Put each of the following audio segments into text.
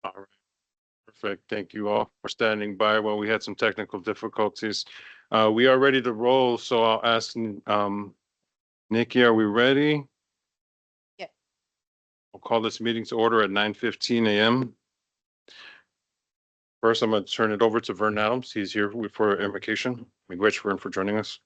All right. Perfect. Thank you all for standing by while we had some technical difficulties. We are ready to roll, so I'll ask, Nikki, are we ready? Yeah. We'll call this meeting to order at 9:15 a.m. First, I'm going to turn it over to Vern Adams. He's here for invocation. Miigwech, Vern, for joining us.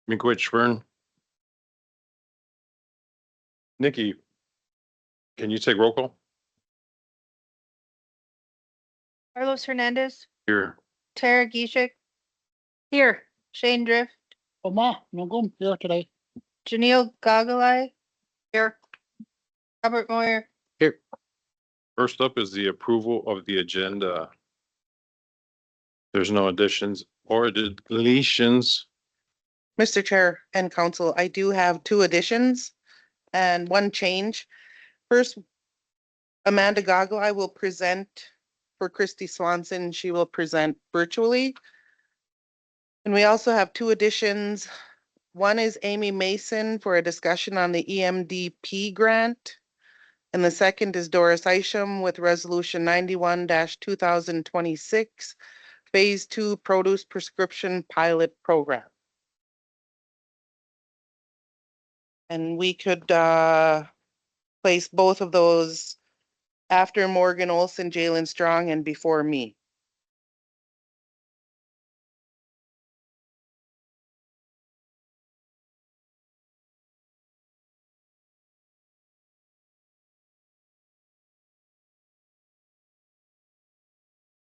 Miigwech, Vern. Nikki, can you take roll call? Carlos Hernandez, Here. Tara Gishik. Here. Shane Drift, Oma, nagum here today. Janelle Gagalai. Here. Robert Moyer. Here. First up is the approval of the agenda. There's no additions or deletions. Mr. Chair and Council, I do have two additions and one change. First, Amanda Gagai will present for Christy Swanson. She will present virtually. And we also have two additions. One is Amy Mason for a discussion on the EMDP grant. And the second is Doris Isham with Resolution 91-2026, Phase 2 Produce Prescription Pilot Program. And we could place both of those after Morgan Olson, Jalen Strong, and before me.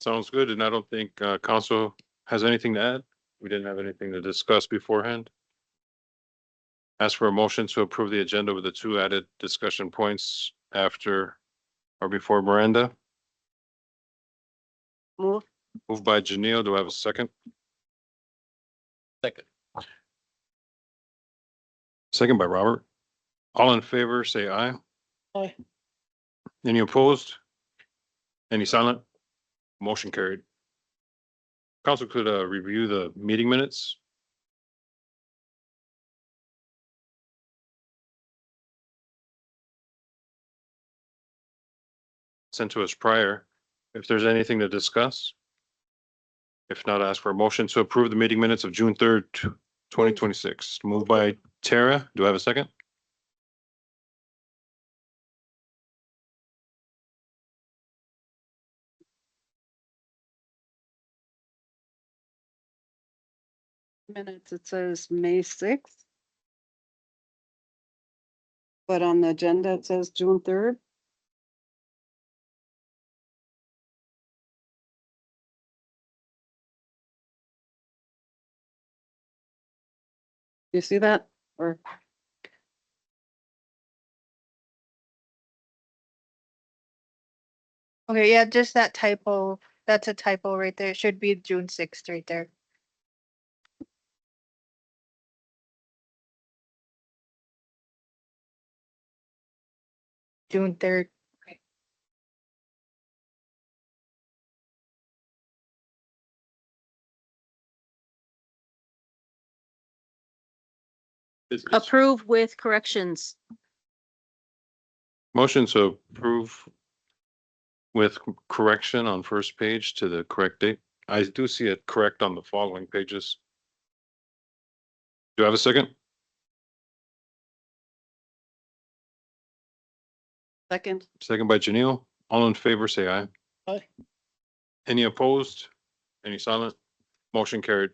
Sounds good, and I don't think council has anything to add. We didn't have anything to discuss beforehand. Ask for a motion to approve the agenda with the two added discussion points after or before Miranda. Move. Moved by Janelle. Do I have a second? Second. Second by Robert. All in favor, say aye. Aye. Any opposed? Any silent? Motion carried. Council could review the meeting minutes. Sent to us prior. If there's anything to discuss. If not, ask for a motion to approve the meeting minutes of June 3rd, 2026. Moved by Tara. Do I have a second? Minutes, it says May 6th. But on the agenda, it says June 3rd. You see that? Or Okay, yeah, just that typo. That's a typo right there. It should be June 6th right there. June 3rd. Approve with corrections. Motion to approve with correction on first page to the correct date. I do see it correct on the following pages. Do I have a second? second, Second by Janelle. All in favor, say aye. Aye. Any opposed? Any silent? Motion carried.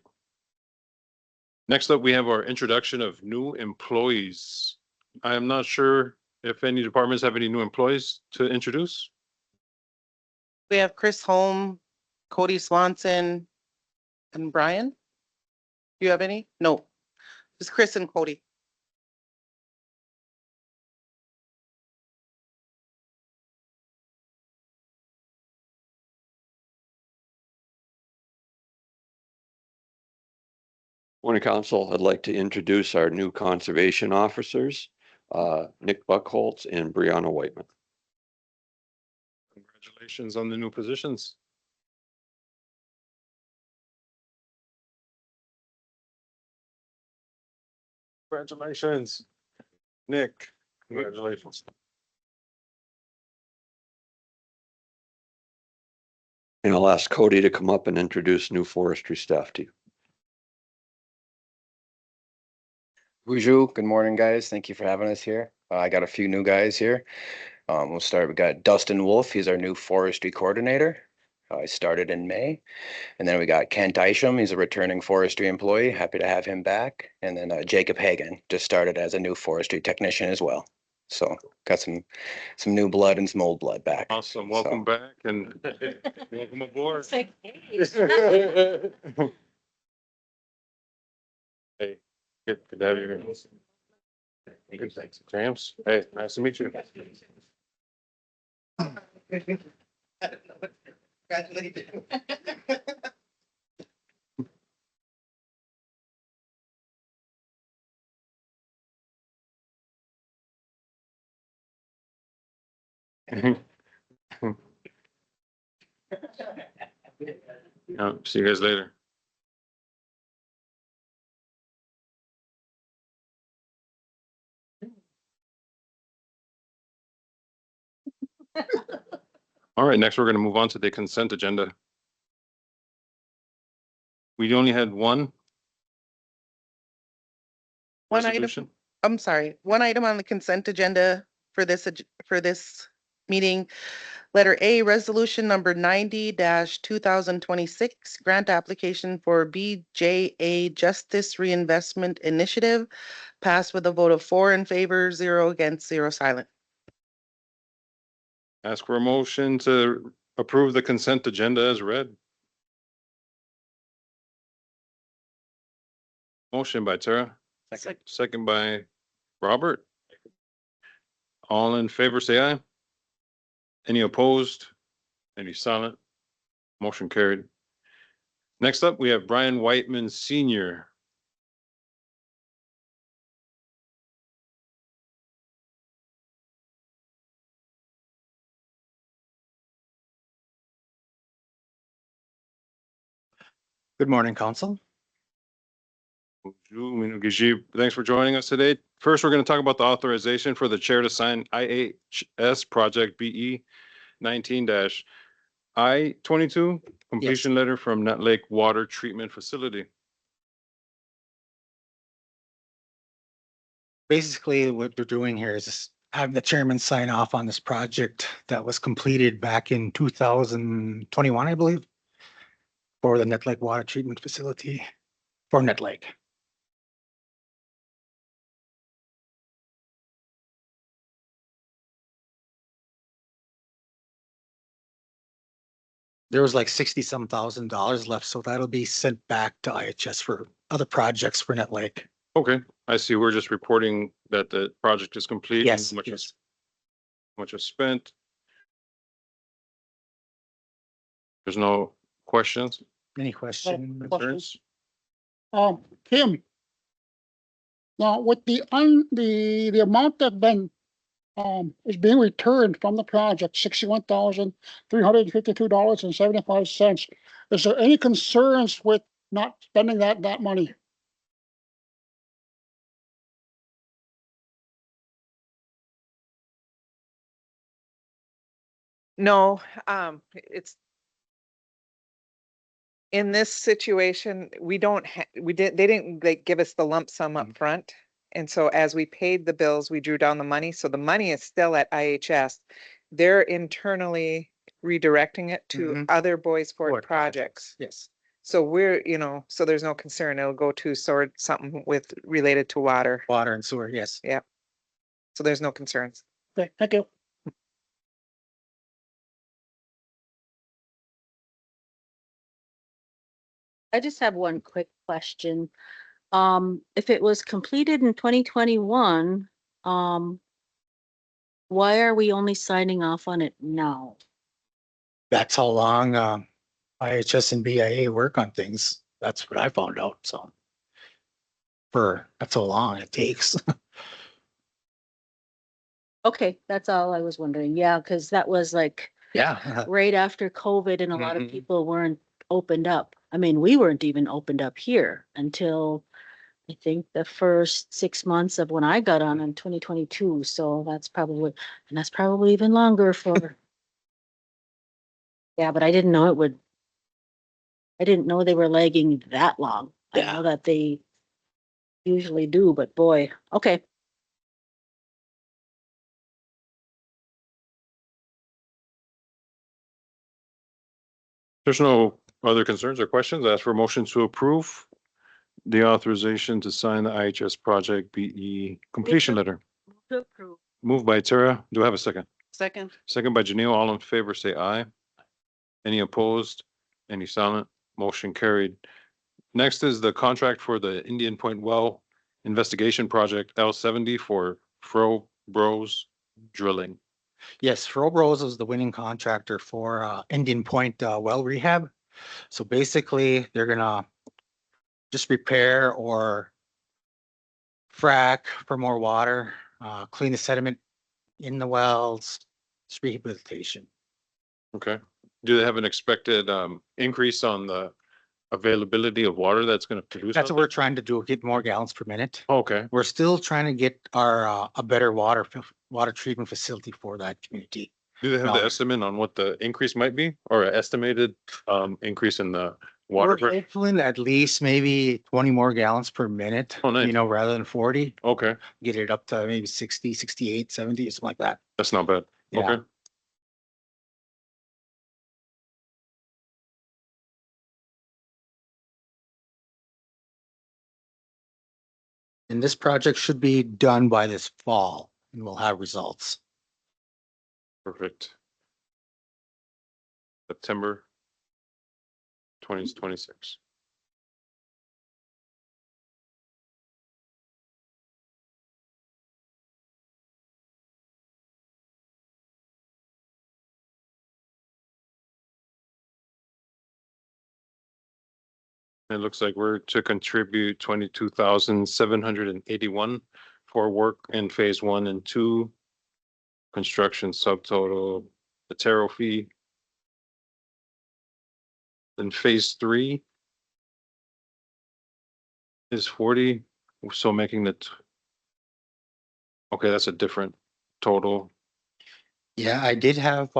Next up, we have our introduction of new employees. I am not sure if any departments have any new employees to introduce. We have Chris Holm, Cody Swanson, and Brian. Do you have any? No, just Chris and Cody. Morning, Council. I'd like to introduce our new conservation officers, Nick Buckholz and Brianna Whiteman. Congratulations on the new positions. Congratulations. Nick, congratulations. And I'll ask Cody to come up and introduce new forestry staff to you. Bonjour, good morning, guys. Thank you for having us here. I got a few new guys here. We'll start. We got Dustin Wolf. He's our new forestry coordinator. He started in May. And then we got Kent Isham. He's a returning forestry employee. Happy to have him back. And then Jacob Hagan just started as a new forestry technician as well. So got some new blood and some old blood back. Awesome. Welcome back and welcome aboard. Hey, good to have you here. Good, thanks. James, hey, nice to meet you. See you guys later. All right, next we're going to move on to the consent agenda. We only had one One item, resolution. I'm sorry, one item on the consent agenda for for this meeting. Letter A, resolution number 90-2026, grant application for BJA Justice Reinvestment Initiative, passed with a vote of 4 in favor, 0 against, 0 silent. Ask for a motion to approve the consent agenda as read. Motion by Tara, second by Robert. All in favor, say aye. Any opposed? Any silent? Motion carried. Next up, we have Brian Whiteman Senior. Good morning, Council. Thanks for joining us today. First, we're going to talk about the authorization for the chair to sign IHS project BE 19-I-22 completion letter from Nut Lake Water Treatment Facility. Basically, what we're doing here is just have the chairman sign off on this project that was completed back in 2021, I believe, for the Nut Lake Water Treatment Facility for Nut Lake. There was like 60-some thousand dollars left, so that'll be sent back to IHS for other projects for Nut Lake. Okay, I see. We're just reporting that the project is complete. and Yes, Much yes. much is spent. There's no questions, Any question? concerns? Kim. Now with the amount that been, is being returned from the project, $61,352.75. Is there any concerns with not spending that money? No, it's in this situation, we don't they didn't like give us the lump sum up front. And so as we paid the bills, we drew down the money. So the money is still at IHS. They're internally redirecting it to other Boys Fort projects. Yes. So we're, so there's no concern. It'll go to something with related to water. Water and sewer, yes. Yeah. So there's no concerns. Okay, thank you. I just have one quick question. If it was completed in 2021, why are we only signing off on it now? That's how long IHS and BIA work on things. That's what I found out, so. That's how long it takes. Okay, that's all I was wondering. Yeah, because that was like Yeah. right after COVID and a lot of Mhm. people weren't opened up. I mean, we weren't even opened up here until I think the first 6 months of when I got on in 2022. So that's probably even longer for. Yeah, but I didn't know I didn't know they were lagging that long. I Yeah. know that they usually do, but boy, okay. There's no other concerns or questions. Ask for a motion to approve the authorization to sign the IHS project BE completion letter. To approve. Moved by Tara. Do I have a second? Second. Second by Janelle. All in favor, say aye. Any opposed? Any silent? Motion carried. Next is the contract for the Indian Point Well Investigation Project L70 for Fro Bros Drilling. Yes, Rose is the winning contractor for Indian Point well rehab. So basically, they're gonna just repair or frack for more water, clean the sediment in the wells, it's rehabilitation. Okay, Do they have an expected increase on the availability of water that's gonna produce? That's out what we're trying to do, get more gallons per minute. there? Okay, We're still trying to get our, a better water treatment facility for that community. do they have the No. estimate on what the increase might be or an estimated increase in the water We're pressure? hoping at least maybe 20 more gallons per minute. Oh, nice. You know, rather than 40, Okay, get it up to maybe 60, 68, 70, something like that. that's not bad. Yeah. Okay. And this project should be done by this fall and we'll have results. Perfect. September 2026. It looks like we're to contribute 22,781 for work in phase 1 and 2. Construction subtotal, the tariff fee. Then phase 3 is 40, so making okay, that's a different total. Yeah, I did have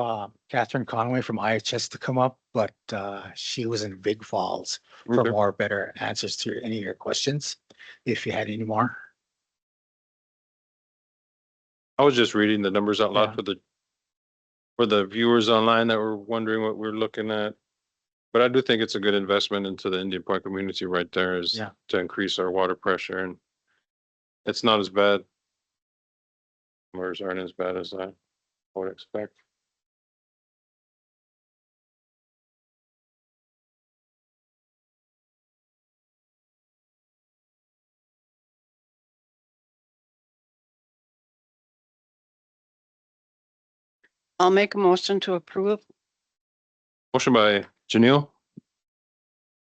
Catherine Conway from IHS to come up, but she was in Big Falls for Okay. more better answers to any of your questions, if you had any more. I was just reading the numbers out loud Yeah. for the viewers online that were wondering what we're looking at. But I do think it's a good investment into the Indian Point community right there is Yeah. to increase our water pressure, and it's not as bad. Numbers aren't as bad as I would expect. I'll make a motion to approve. Motion by Janelle.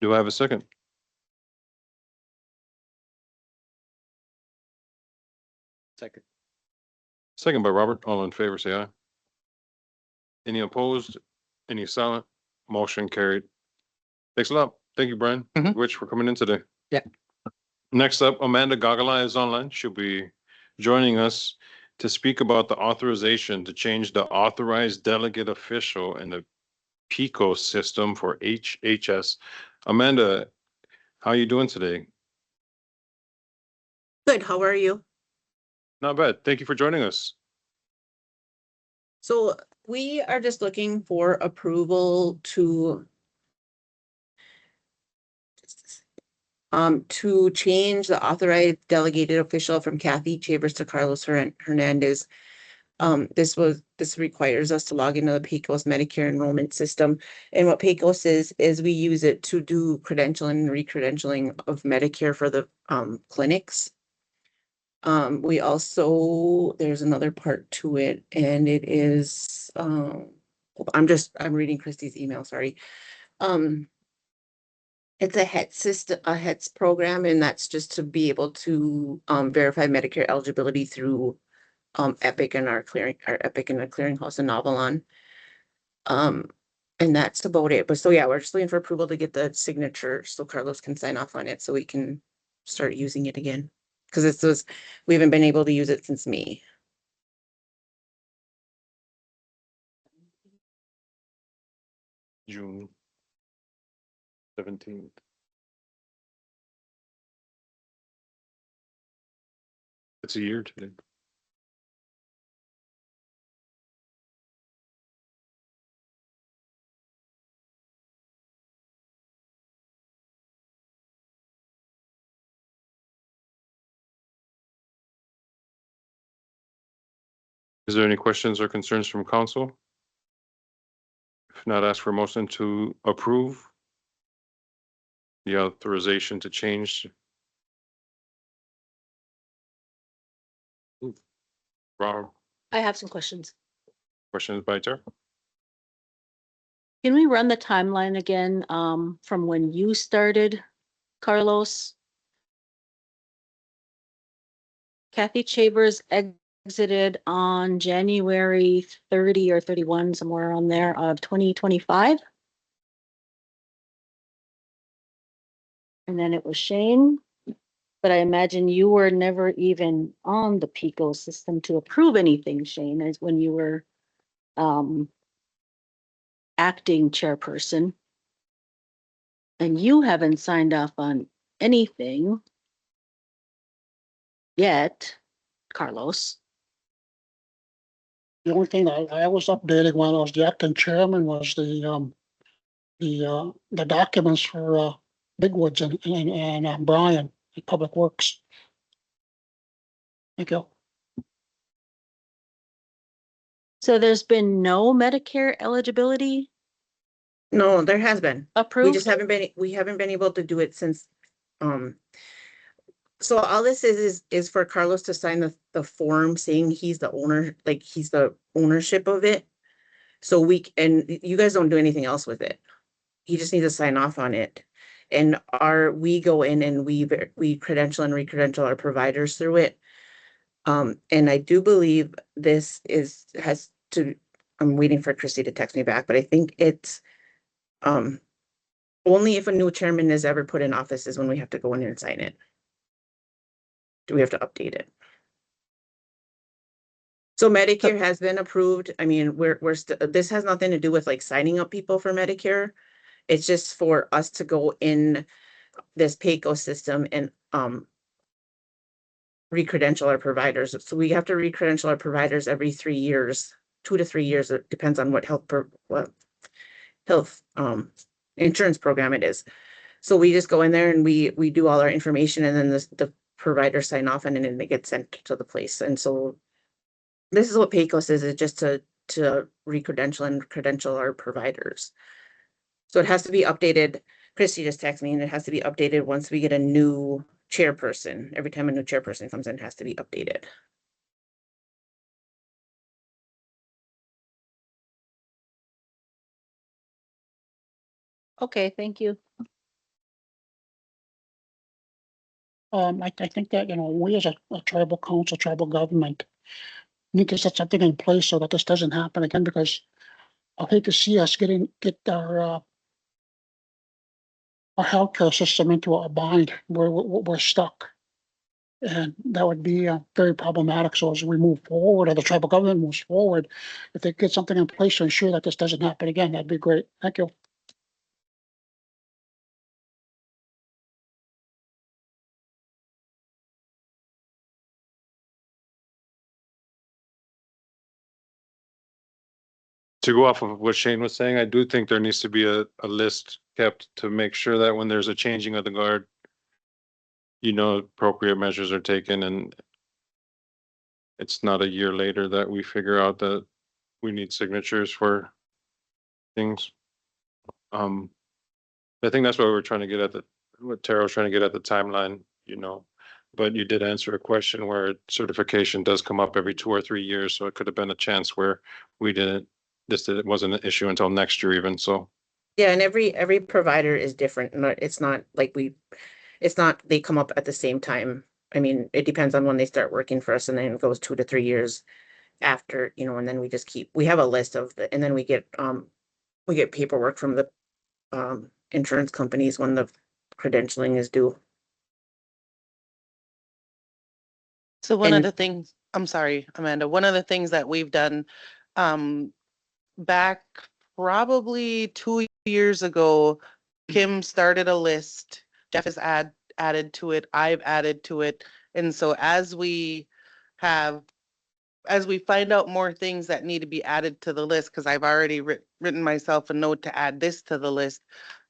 Do I have a second? Second. Second by Robert. All in favor, say aye. Any opposed? Any silent? Motion carried. Thanks a lot. Thank you, Brian. Mhm. Rich, for coming in today. Yeah. Next up, Amanda Gagala is online. She'll be joining us to speak about the authorization to change the authorized delegate official in the PICO system for HHS. Amanda, how are you doing today? Good, how are you? Not bad. Thank you for joining us. So we are just looking for approval to change the authorized delegated official from Kathy Chambers to Carlos Hernandez. This requires us to log into the PECOS Medicare enrollment system. And what PECOS is we use it to do credentialing and recredentialing of Medicare for the clinics. We also, there's another part to it, and it is, I'm reading Christie's email, sorry. It's a HETS system, a HETS program, and that's just to be able to verify Medicare eligibility through Epic and our Epic and the clearinghouse in Avalon. And that's about it. But so yeah, we're just waiting for approval to get the signature so Carlos can sign off on it so we can start using it again. Because we haven't been able to use it since May. June 17th. It's a year today. Is there any questions or concerns from council? If not, ask for a motion to approve the authorization to change. Rob, I have some questions. questions by Tara? Can we run the timeline again, from when you started, Carlos? Kathy Chambers exited on January 30 or 31, somewhere on there of 2025. And then it was Shane. But I imagine you were never even on the PICO system to approve anything, Shane, as when you were acting chairperson. And you haven't signed off on anything yet, Carlos. The only thing that I was updating when I was the acting chairman was the documents for, Bigwoods and Brian at Public Works. Thank you. So there's been no Medicare eligibility No, there has been. We approved? just we haven't been able to do it since, so all this is for Carlos to sign the form saying he's the owner, like he's the ownership of it. So and you guys don't do anything else with it. He just needs to sign off on it. And we go in and we credential and re-credential our providers through it. And I do believe this I'm waiting for Christy to text me back, but I think it's, only if a new chairman is ever put in office is when we have to go in there and sign it. Do we have to update it? So Medicare has been approved. I mean, this has nothing to do with like signing up people for Medicare. It's just for us to go in this PACO system and re-credential our providers. So we have to re-credential our providers every 3 years, 2 to 3 years. It depends on what health insurance program it is. So we just go in there and we do all our information, and then the providers sign off and then they get sent to the place. And so this is what PACOS is just to re-credential and credential our providers. So it has to be updated. Christy just texted me, and it has to be updated once we get a new chairperson. Every time a new chairperson comes in, it has to be updated. Okay, thank you. I think that, we as a tribal council, tribal government need to set something in place so that this doesn't happen again, because I hate to see us get our healthcare system into a bind where we're stuck. And that would be very problematic. So as we move forward, or the tribal government moves forward, if they get something in place to ensure that this doesn't happen again, that'd be great. Thank you. To go off of what Shane was saying, I do think there needs to be a list kept to make sure that when there's a changing of the guard, appropriate measures are taken, and it's not a year later that we figure out that we need signatures for things. I think that's what we're trying to get at, what Tara was trying to get at, the timeline, but you did answer a question where certification does come up every 2 or 3 years. So it could have been a chance where it wasn't an issue until next year even. So. Yeah, and every provider is different. It's not like they come up at the same time. I mean, it depends on when they start working for us, and then it goes 2 to 3 years after, and then we have a list and then we get paperwork from the insurance companies when the credentialing is due. So one of And- the things, I'm sorry, Amanda, one of the things that we've done, back probably 2 years ago, Kim started a list. Jeff has added to it. I've added to it. And so as we find out more things that need to be added to the list, because I've already written myself a note to add this to the list.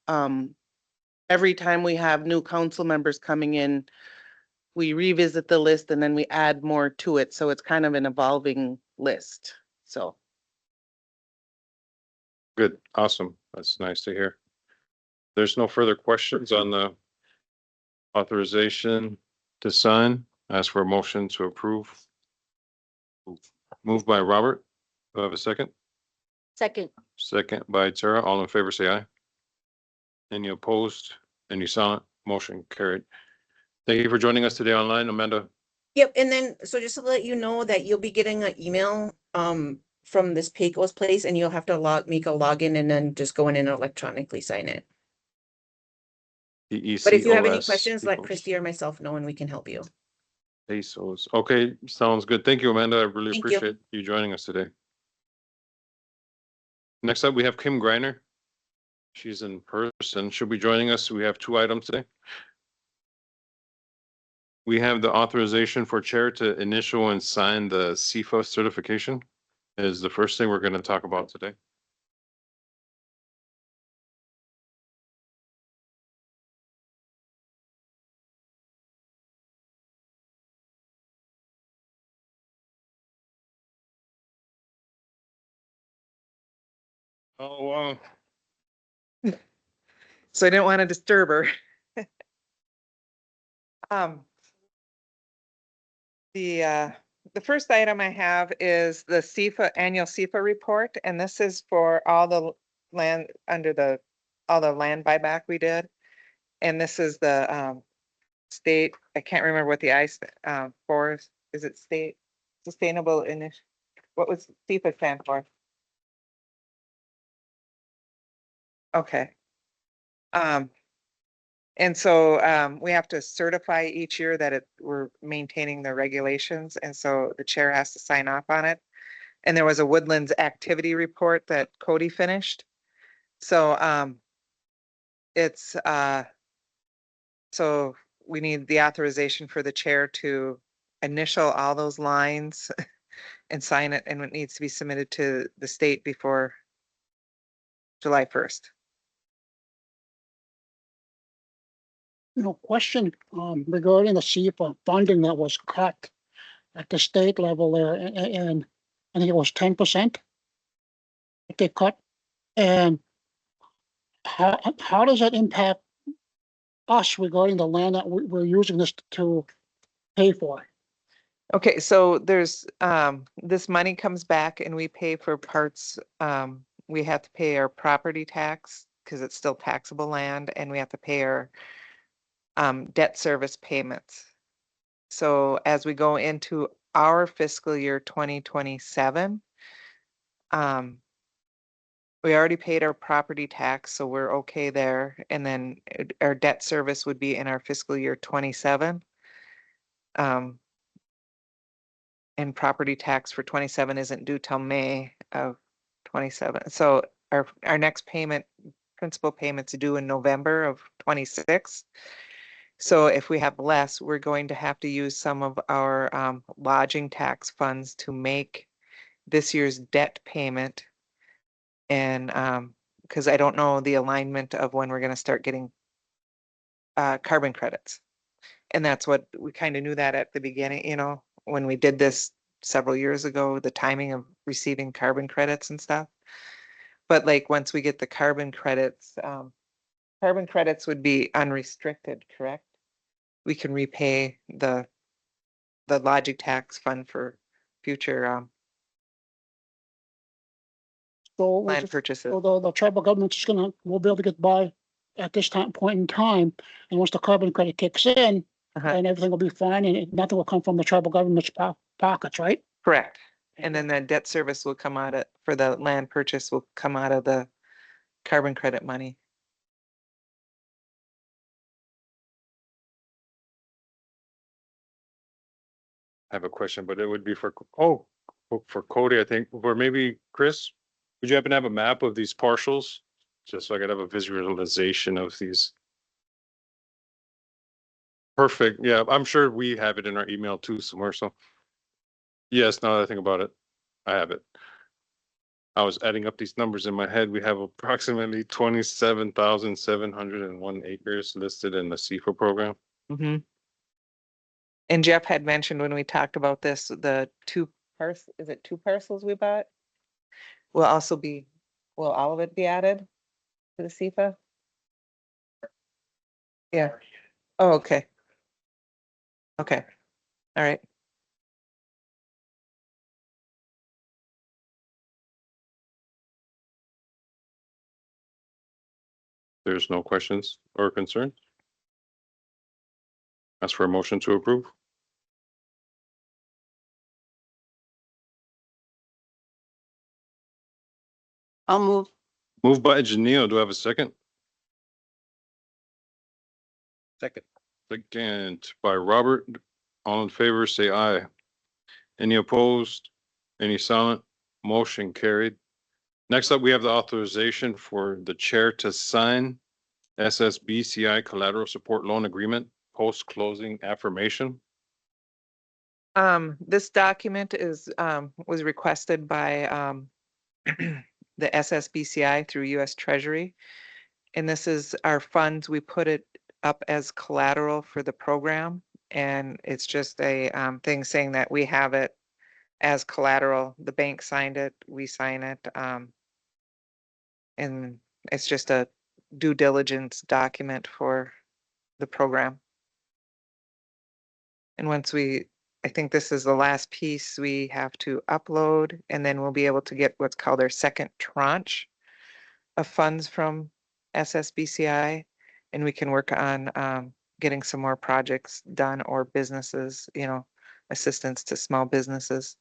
Every time we have new council members coming in, we revisit the list and then we add more to it. So it's kind of an evolving list. So. Good, awesome. That's nice to hear. There's no further questions on the authorization to sign. Ask for a motion to approve. Moved by Robert. Do I have a second? Second. Second by Tara. All in favor, say aye. Any opposed? Any silent? Motion carried. Thank you for joining us today online, Amanda. Yep, and then, so just to let you know that you'll be getting an email, from this Pecos place, and you'll have to make a login and then just go in and electronically sign it. But if you have any PECOS questions, let equals Christy or myself know and we can help you. Pesos. Okay, sounds good. Thank you, Amanda. I really Thank you. appreciate you joining us today. Next up, we have Kim Greiner. She's in person. She'll be joining us. We have 2 items today. We have the authorization for chair to initial and sign the CIFA certification is the first thing we're going to talk about today. Oh, wow. So I didn't want to disturb her. Um, the first item I have is the CIFA, annual CIFA report, and this is for all the land under all the land buyback we did. And this is the, state, I can't remember what the for, is it state sustainable initiative? What was CIFA stand for? Okay. And so we have to certify each year that we're maintaining the regulations, and so the chair has to sign off on it. And there was a woodlands activity report that Cody finished. So it's so we need the authorization for the chair to initial all those lines and sign it, and it needs to be submitted to the state before July 1st. Question, regarding the CFA funding that was cut at the state level there, and I think it was 10% that they cut. And how does that impact us regarding the land that we're using this to pay for? Okay, so there's this money comes back and we pay for parts. We have to pay our property tax because it's still taxable land, and we have to pay our debt service payments. So as we go into our fiscal year 2027, we already paid our property tax, so we're okay there. And then our debt service would be in our fiscal year 27. And property tax for 27 isn't due till May of 27. So our next payment, principal payments due in November of 26. So if we have less, we're going to have to use some of our lodging tax funds to make this year's debt payment. And because I don't know the alignment of when we're going to start getting carbon credits. And that's what we kind of knew that at the beginning, when we did this several years ago, the timing of receiving carbon credits and stuff. But like once we get the carbon credits would be unrestricted, correct? We can repay the logic tax fund for future So land purchases. so the tribal government's just we'll be able to get by at this point in time, and once the carbon credit kicks in, Uh-huh. and everything will be fine, and nothing will come from the tribal government's pockets, right? Correct. And then the debt service will come out for the land purchase will come out of the carbon credit money. I have a question, but it would be for Cody, I think, or maybe Chris. Would you happen to have a map of these partials? Just so I could have a visualization of these. Perfect. Yeah, I'm sure we have it in our email too somewhere. So yes, now that I think about it, I have it. I was adding up these numbers in my head. We have approximately 27,701 acres listed in the CIFA program. Mm-hmm. And Jeff had mentioned when we talked about this, the is it 2 parcels we bought? Will all of it be added to the CIFA? Yeah. Oh, okay. Okay. All right. There's no questions or concerns. Ask for a motion to approve. I'll move. Moved by Janelle. Do I have a second? Second. Second by Robert. All in favor, say aye. Any opposed? Any silent? Motion carried. Next up, we have the authorization for the chair to sign SSBCI collateral support loan agreement post-closing affirmation. This document is, was requested by, the SSBCI through US Treasury. And this is our funds. We put it up as collateral for the program. And it's just a, thing saying that we have it as collateral. The bank signed it, we sign it. And it's just a due diligence document for the program. And once I think this is the last piece we have to upload, and then we'll be able to get what's called our second tranche of funds from SSBCI, and we can work on getting some more projects done or businesses, assistance to small businesses.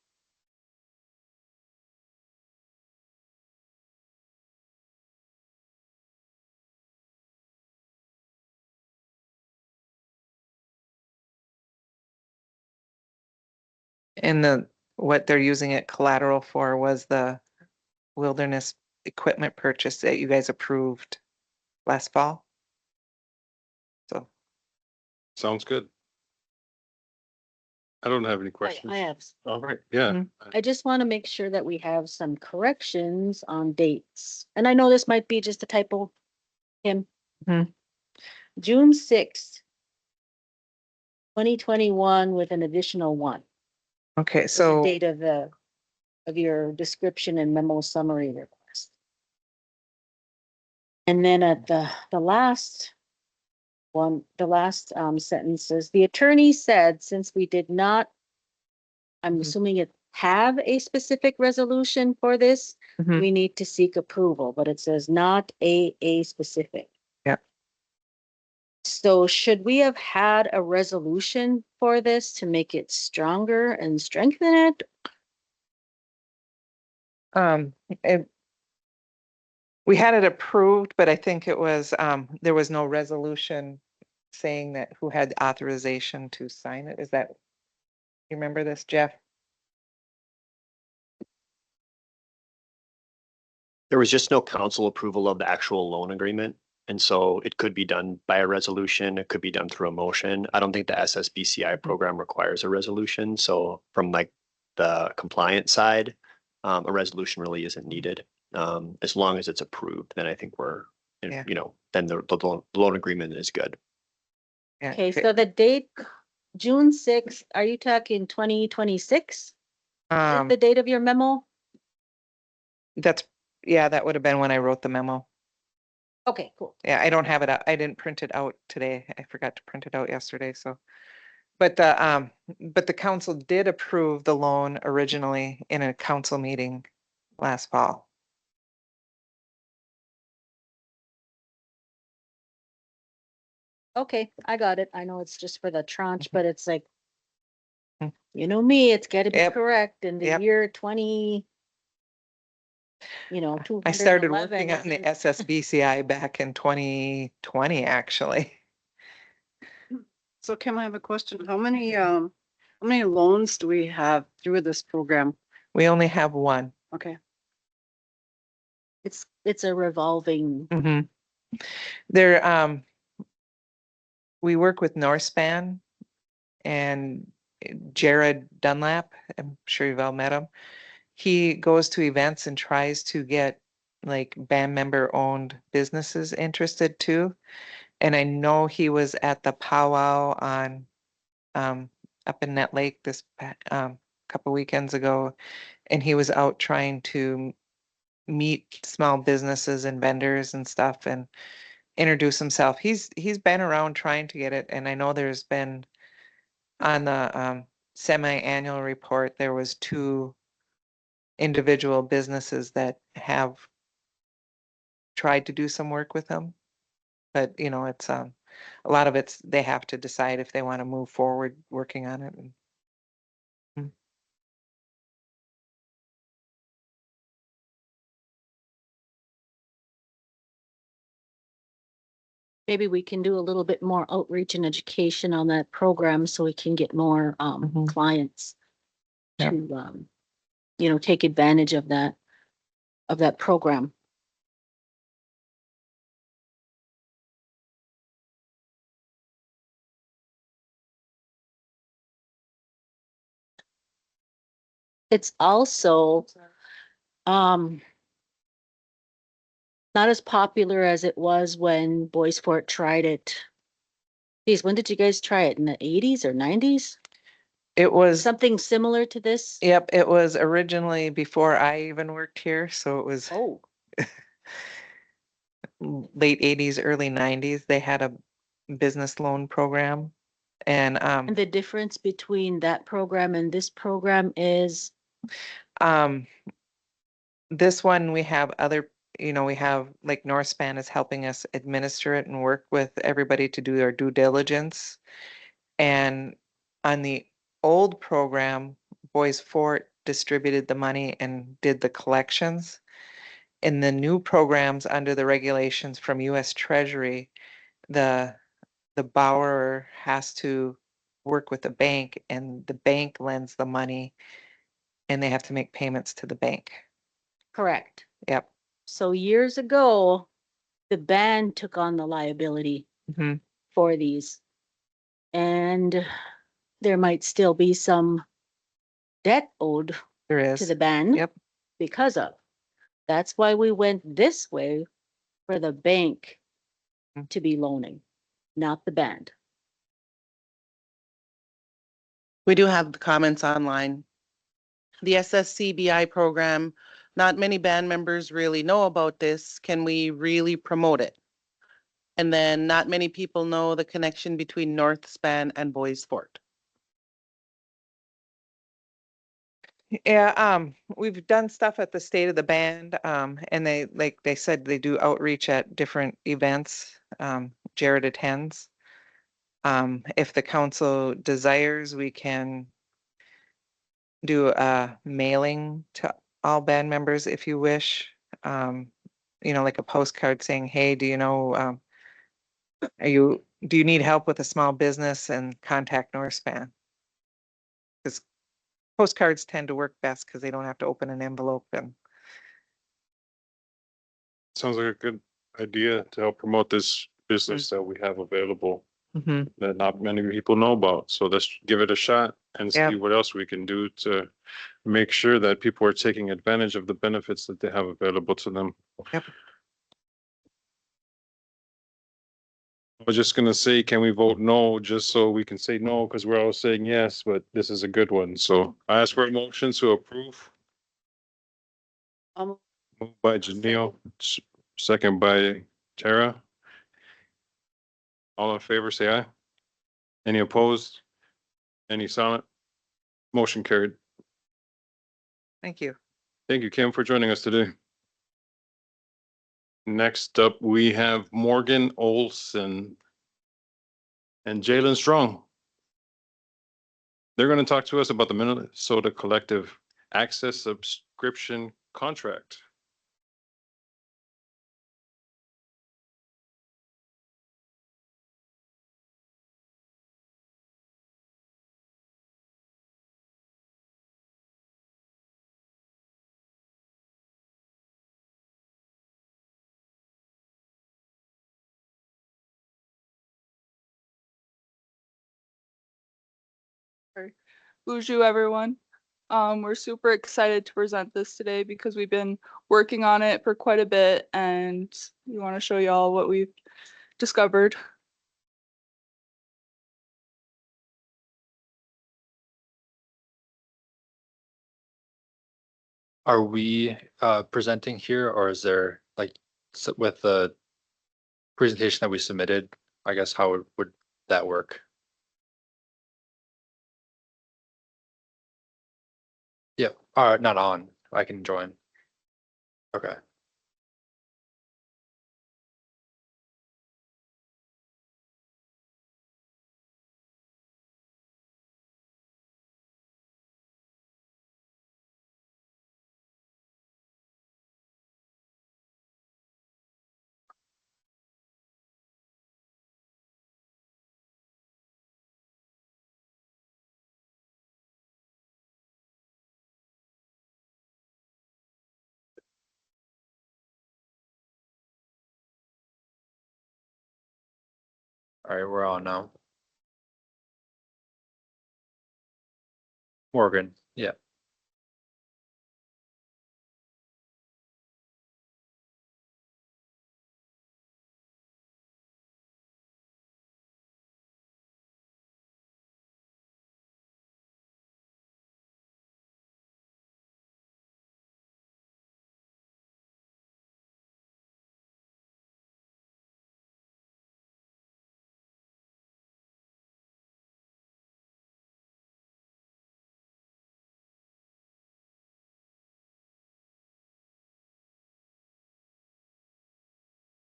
And what they're using it collateral for was the wilderness equipment purchase that you guys approved last fall. So, Sounds good. I don't have any questions. I have. All right, yeah. Mhm. I just want to make sure that we have some corrections on dates. And I know this might be just a typo, Kim. Mhm. June 6th, 2021 with an additional one. okay, Is the so date of your description and memo summary request. And then at the last one, the last sentence says, the attorney said, since we did not, I'm Mhm. assuming it have a specific resolution for this, Mhm. we need to seek approval, but it says not a specific. Yeah. So should we have had a resolution for this to make it stronger and strengthen it? it, we had it approved, but I think it was, there was no resolution saying that who had authorization to sign it. Is that, you remember this, Jeff? There was just no council approval of the actual loan agreement. And so it could be done by a resolution. It could be done through a motion. I don't think the SSBCI program requires a resolution. So from like the compliance side, a resolution really isn't needed. As long as it's approved, then I think we're, Yeah. then the loan agreement is good. Yeah. Okay, so the date, June 6th, are you talking 2026? Is the date of your memo? Yeah, that would have been when I wrote the memo. Okay, cool. Yeah, I don't have it out. I didn't print it out today. I forgot to print it out yesterday, so. But the council did approve the loan originally in a council meeting last fall. Okay, I got it. I know it's just for the tranche, but it's like, Mhm. you know me, it's gotta be Yep, correct in the yep. year 20, I started 211. working on the SSBCI back in 2020, actually. So Kim, I have a question. How many loans do we have through this program? We only have one. Okay. It's a revolving, Mhm. There, we work with Northspan and Jared Dunlap. I'm sure you've all met him. He goes to events and tries to get like band member owned businesses interested too. And I know he was at the powwow on up in Net Lake this couple weekends ago, and he was out trying to meet small businesses and vendors and stuff and introduce himself. He's been around trying to get it, and I know there's been on the semi-annual report, there was 2 individual businesses that have tried to do some work with him. But it's a lot of it's they have to decide if they want to move forward working on it. Mm. maybe we can do a little bit more outreach and education on that program so we can get more Mhm. clients Yep. to take advantage of that program. It's also um not as popular as it was when Boys Fort tried it. Geez, when did you guys try it? In the 80s or 90s? It was, Something similar to this? yep, it was originally before I even worked here, so it was Oh, late 80s, early 90s. They had a business loan program. And and the difference between that program and this program is, um this one we have other, we have like Northspan is helping us administer it and work with everybody to do their due diligence. And on the old program, Boys Fort distributed the money and did the collections. In the new programs under the regulations from US Treasury, the borrower has to work with the bank and the bank lends the money and they have to make payments to the bank. correct. Yep. So years ago, the band took on the liability Mhm. for these. And there might still be some debt owed There is. to the band Yep. because of. That's why we went this way for the bank Mm. to be loaning, not the band. We do have the comments online. The SSCBI program, not many band members really know about this. Can we really promote it? And then not many people know the connection between North Span and Boys Fort. Yeah, we've done stuff at the State of the Band, and they, like they said, they do outreach at different events. Jared attends. If the council desires, we can do a mailing to all band members if you wish. Um, like a postcard saying, hey, do you need help with a small business, and contact Northspan? Because postcards tend to work best because they don't have to open an envelope and Sounds like a good idea to help promote this business that we have available Mhm. that not many people know about. So let's give it a shot and Yeah. see what else we can do to make sure that people are taking advantage of the benefits that they have available to them. Yep. I was just gonna say, can we vote no, just so we can say no, because we're all saying yes, but this is a good one. So I ask for a motion to approve. Um, Moved by Janelle, second by Tara. All in favor, say aye. Any opposed? Any silent? Motion carried. Thank you. Thank you, Kim, for joining us today. Next up, we have Morgan Olson and Jalen Strong. They're going to talk to us about the Minnesota Collective Access Subscription Contract. Bonjour, everyone. We're super excited to present this today because we've been working on it for quite a bit and we want to show y'all what we've discovered. Are we presenting here, or is there like with the presentation that we submitted, I guess how would that work? Yep, not on. I can join. Okay. All right, we're on now. Morgan, yeah.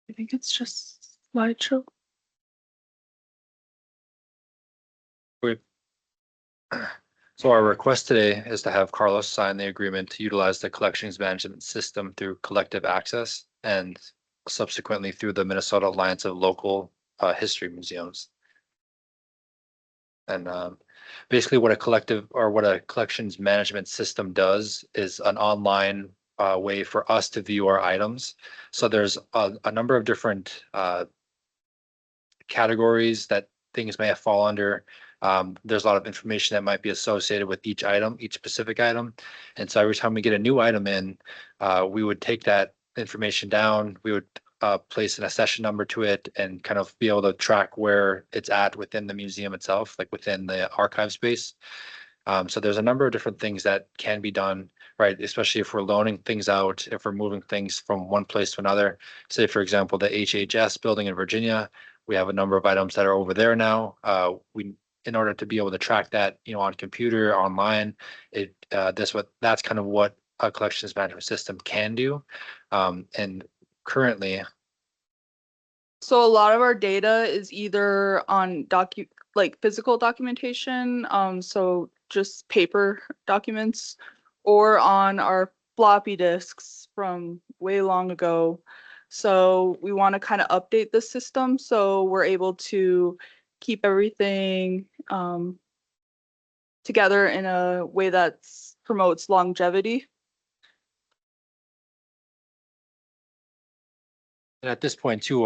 I think it's just slideshow. Okay. So our request today is to have Carlos sign the agreement to utilize the collections management system through collective access and subsequently through the Minnesota Alliance of Local History Museums. And basically what a collections management system does is an online way for us to view our items. So there's a number of different categories that things may fall under. There's a lot of information that might be associated with each item, each specific item. And so every time we get a new item in, we would take that information down, we would place an accession number to it and kind of be able to track where it's at within the museum itself, like within the archive space. So there's a number of different things that can be done, right? Especially if we're loaning things out, if we're moving things from one place to another. Say, for example, the HHS building in Virginia, we have a number of items that are over there now. In order to be able to track that, on computer, online, that's kind of what a collections management system can do. And currently, So a lot of our data is either on like physical documentation, so just paper documents, or on our floppy disks from way long ago. So we want to kind of update the system so we're able to keep everything together in a way that promotes longevity. and at this point too,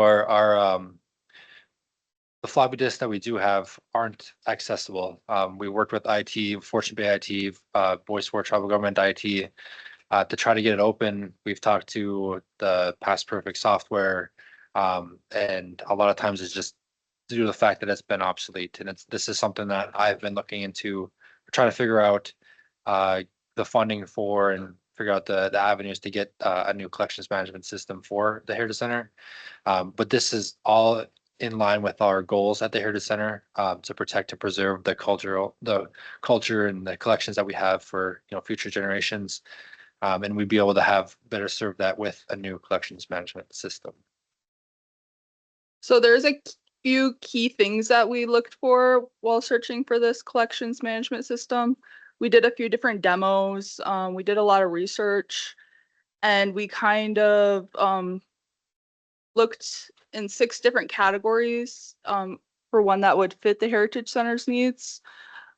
the floppy disks that we do have aren't accessible. We worked with IT, Fortune Bay IT, Voice for Tribal Government IT, to try to get it open. We've talked to the Past Perfect software, and a lot of times it's just due to the fact that it's been obsolete. And this is something that I've been looking into, trying to figure out the funding for and figure out the avenues to get a new collections management system for the Heritage Center. But this is all in line with our goals at the Heritage Center, to protect and preserve the culture and the collections that we have for future generations. And we'd be able to have better serve that with a new collections management system. So there's a few key things that we looked for while searching for this collections management system. We did a few different demos. We did a lot of research, and we kind of looked in 6 different categories for one that would fit the Heritage Center's needs.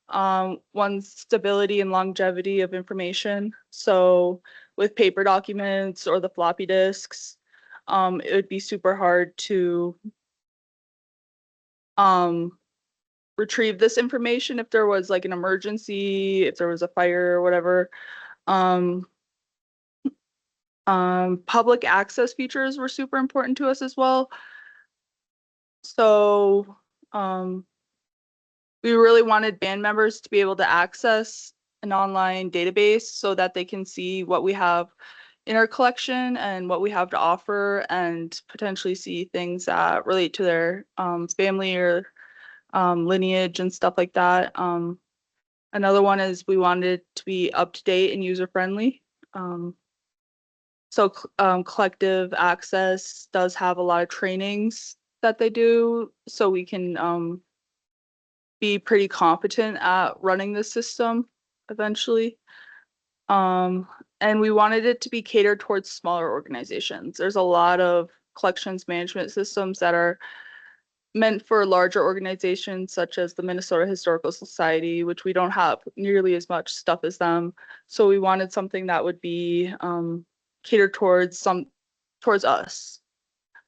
One, stability and longevity of information. So with paper documents or the floppy disks, it would be super hard to retrieve this information if there was like an emergency, if there was a fire or whatever. Public access features were super important to us as well. So we really wanted band members to be able to access an online database so that they can see what we have in our collection and what we have to offer, and potentially see things that relate to their family or lineage and stuff like that. Another one is we wanted to be up to date and user friendly. So collective access does have a lot of trainings that they do, so we can be pretty competent at running the system eventually. And we wanted it to be catered towards smaller organizations. There's a lot of collections management systems that are meant for larger organizations such as the Minnesota Historical Society, which we don't have nearly as much stuff as them. So we wanted something that would be catered towards us.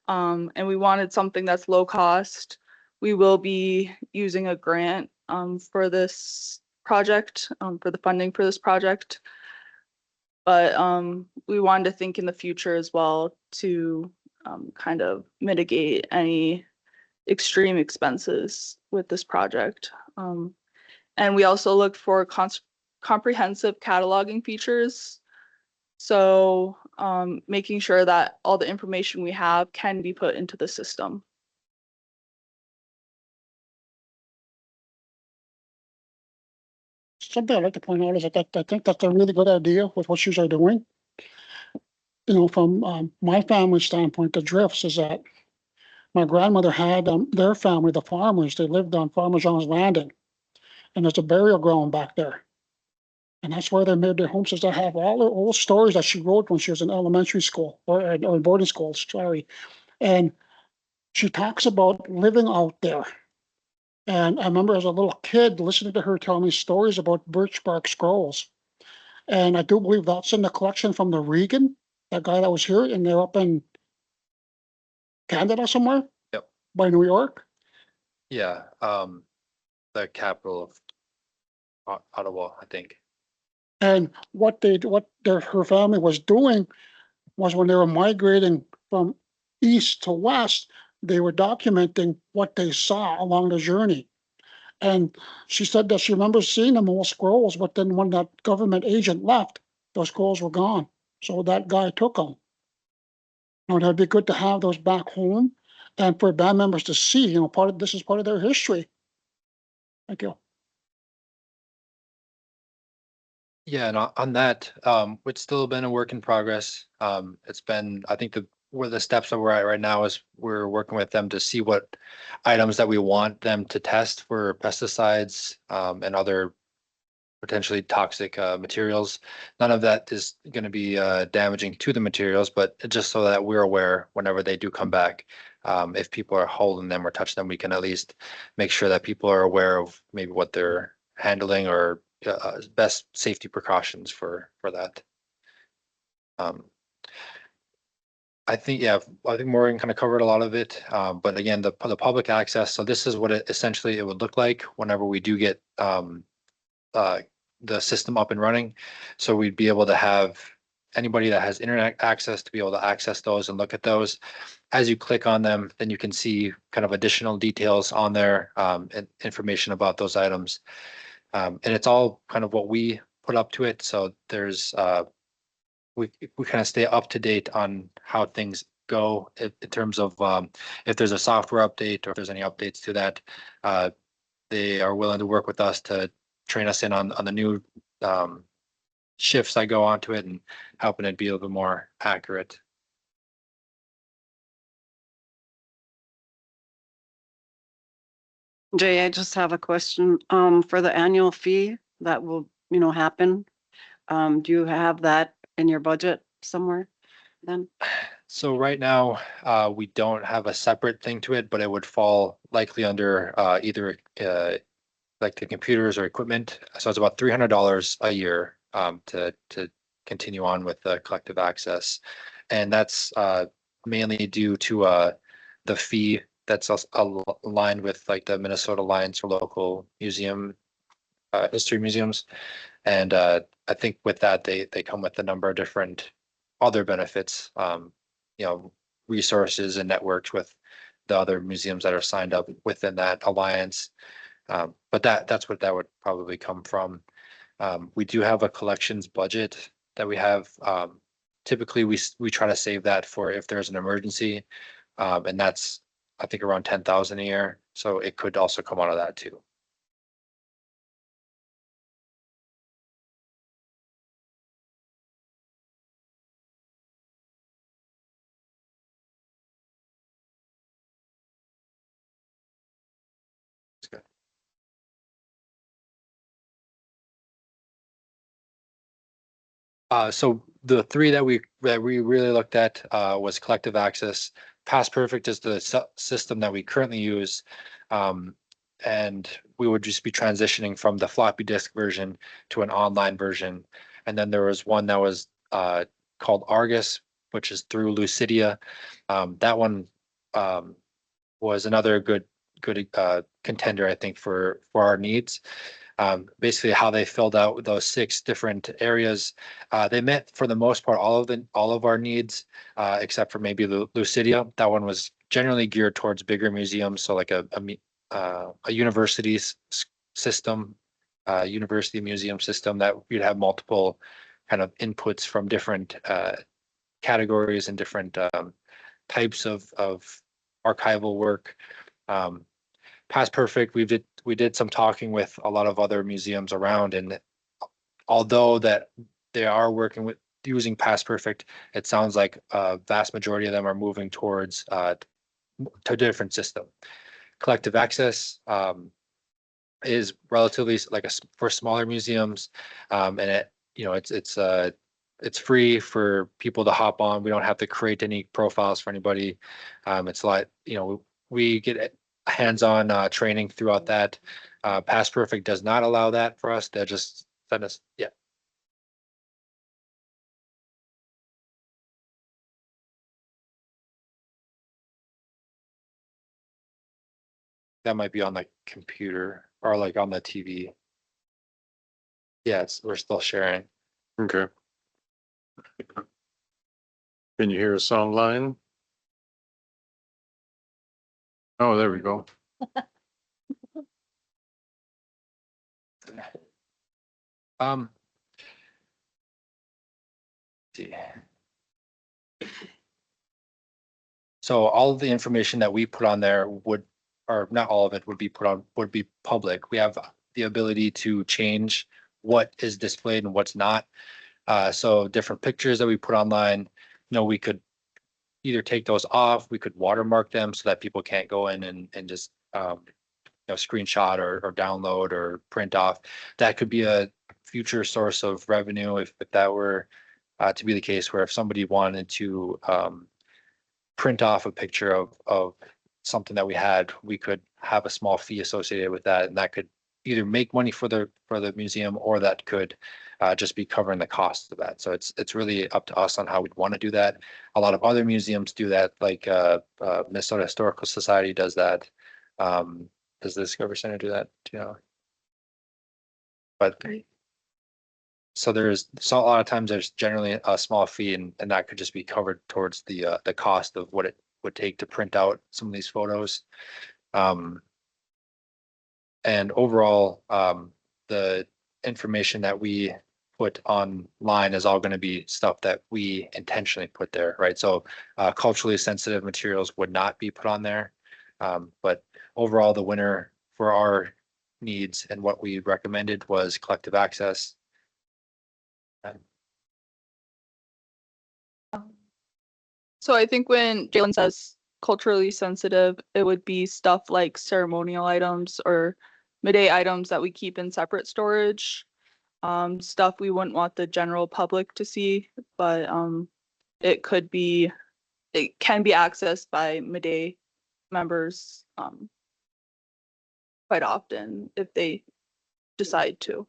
And we wanted something that's low cost. we will be using a grant for this project, for the funding for this project. But we wanted to think in the future as well to kind of mitigate any extreme expenses with this project. And we also looked for comprehensive cataloging features. So making sure that all the information we have can be put into the system. Something I'd like to point out is that I think that's a really good idea with what you are doing. You know, from my family standpoint, the drifts is that my grandmother had their family, the farmers, they lived on Farmer John's Landing. And there's a burial ground back there. And that's where they made their homes. I have all the old stories that she wrote when she was in elementary school or boarding school, sorry. And she talks about living out there. And I remember as a little kid listening to her tell me stories about birch bark scrolls. And I do believe that's in the collection from the Regan, that guy that was here, and they're up in Canada somewhere. Yep. By New York. Yeah, the capital of Ottawa, I think. And what her family was doing was when they were migrating from east to west, they were documenting what they saw along the journey. And she said that she remembers seeing them all scrolls, but then when that government agent left, those scrolls were gone. So that guy took them. Now, it'd be good to have those back home and for band members to see, you know, this is part of their history. Thank you. Yeah, and on that, it's still been a work in progress. It's been, I think where the steps that we're at right now is we're working with them to see what items that we want them to test for pesticides, and other potentially toxic materials. None of that is going to be damaging to the materials, but just so that we're aware whenever they do come back, if people are holding them or touching them, we can at least make sure that people are aware of maybe what they're handling or best safety precautions for that. I think, yeah, I think Morgan kind of covered a lot of it. But again, the public access. So this is what it essentially it would look like whenever we do get the system up and running. So we'd be able to have anybody that has internet access to be able to access those and look at those. As you click on them, then you can see kind of additional details on there, and information about those items. And it's all kind of what we put up to it. So there's we kind of stay up to date on how things go in terms of if there's a software update or if there's any updates to that. They are willing to work with us to train us in on the new shifts that go onto it and helping it be a little bit more accurate. Jay, I just have a question, for the annual fee that will, happen. Do you have that in your budget somewhere then? So right now, we don't have a separate thing to it, but it would fall likely under either like the computers or equipment. So it's about $300 a year to continue on with the collective access. And that's mainly due to the fee that's aligned with like the Minnesota Alliance for Local Museum History Museums. And I think with that, they come with a number of different other benefits, resources and networks with the other museums that are signed up within that alliance. But that's what that would probably come from. We do have a collections budget that we have. Typically, we try to save that for if there's an emergency, and that's I think around 10,000 a year. So it could also come out of that too. So the three that we really looked at was collective access. Past Perfect is the system that we currently use, and we would just be transitioning from the floppy disk version to an online version. And then there was one that was called Argus, which is through Lucidia. That one was another good good contender, I think, for our needs. Basically how they filled out those 6 different areas. They met for the most part all of our needs, except for maybe Lucidia. That one was generally geared towards bigger museums, so like a university system, university museum system that you'd have multiple kind of inputs from different categories and different types of archival work. Past Perfect, we did some talking with a lot of other museums around, and although that they are working with using Past Perfect, it sounds like a vast majority of them are moving towards to a different system. Collective Access is relatively like for smaller museums, and it it's free for people to hop on. We don't have to create any profiles for anybody. It's like, we get hands-on training throughout that. Past Perfect does not allow that for us. They just send us, yeah. That might be on the computer or like on the TV. Yeah, we're still sharing. Okay. Can you hear us online? Oh, there we go. Um, see. So all of the information that we put on there or not all of it would be public. We have the ability to change what is displayed and what's not. So different pictures that we put online, we could either take those off, we could watermark them so that people can't go in and just screenshot or download or print off. That could be a future source of revenue if that were to be the case, where if somebody wanted to print off a picture of something that we had, we could have a small fee associated with that, and that could either make money for the museum, or that could just be covering the cost of that. So it's really up to us on how we'd want to do that. A lot of other museums do that, like Minnesota Historical Society does that. Does the Discovery Center do that? But so a lot of times there's generally a small fee, and that could just be covered towards the cost of what it would take to print out some of these photos. And overall, the information that we put online is all going to be stuff that we intentionally put there, right? So culturally sensitive materials would not be put on there. But overall, the winner for our needs and what we recommended was Collective Access. So I think when Jalen says culturally sensitive, it would be stuff like ceremonial items or midday items that we keep in separate storage. Stuff we wouldn't want the general public to see, but it can be accessed by midday members quite often if they decide to.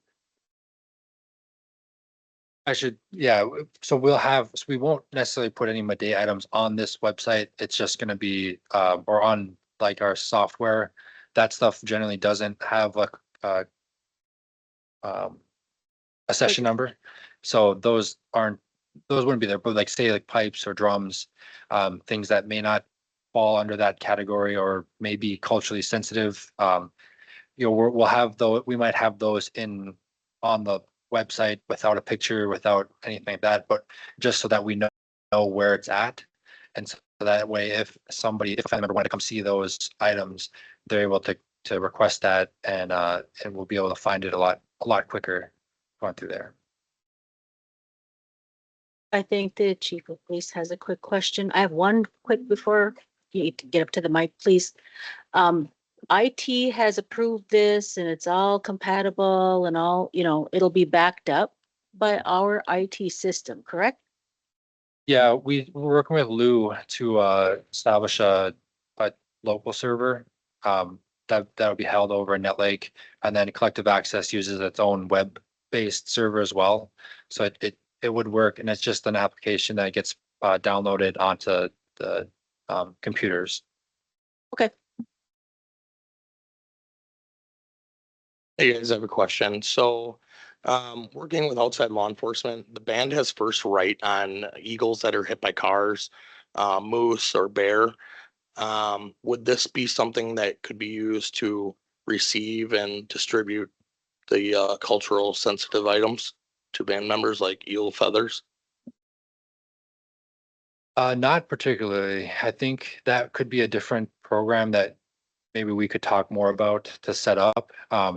So we won't necessarily put any midday items on this website. It's just going to be, or on like our software. That stuff generally doesn't have a session number. So those wouldn't be there, but like say like pipes or drums, things that may not fall under that category or may be culturally sensitive. We'll have we might have those on the website without a picture, without anything like that, but just so that we know where it's at. And so that way, if a family member wanted to come see those items, they're able to request that, and we'll be able to find it a lot quicker going through there. I think the chief of police has a quick question. I have one quick before you need to get up to the mic, please. IT has approved this and it's all compatible and all, it'll be backed up by our IT system, correct? Yeah, we're working with Lou to establish a local server that will be held over in NetLake, and then Collective Access uses its own web-based server as well. So it would work, and it's just an application that gets downloaded onto the computers. Okay. Hey guys, I have a question. So, working with outside law enforcement, the band has first right on eagles that are hit by cars, moose or bear. Would this be something that could be used to receive and distribute the cultural sensitive items to band members like eel feathers? Not particularly. I think that could be a different program that maybe we could talk more about to set up.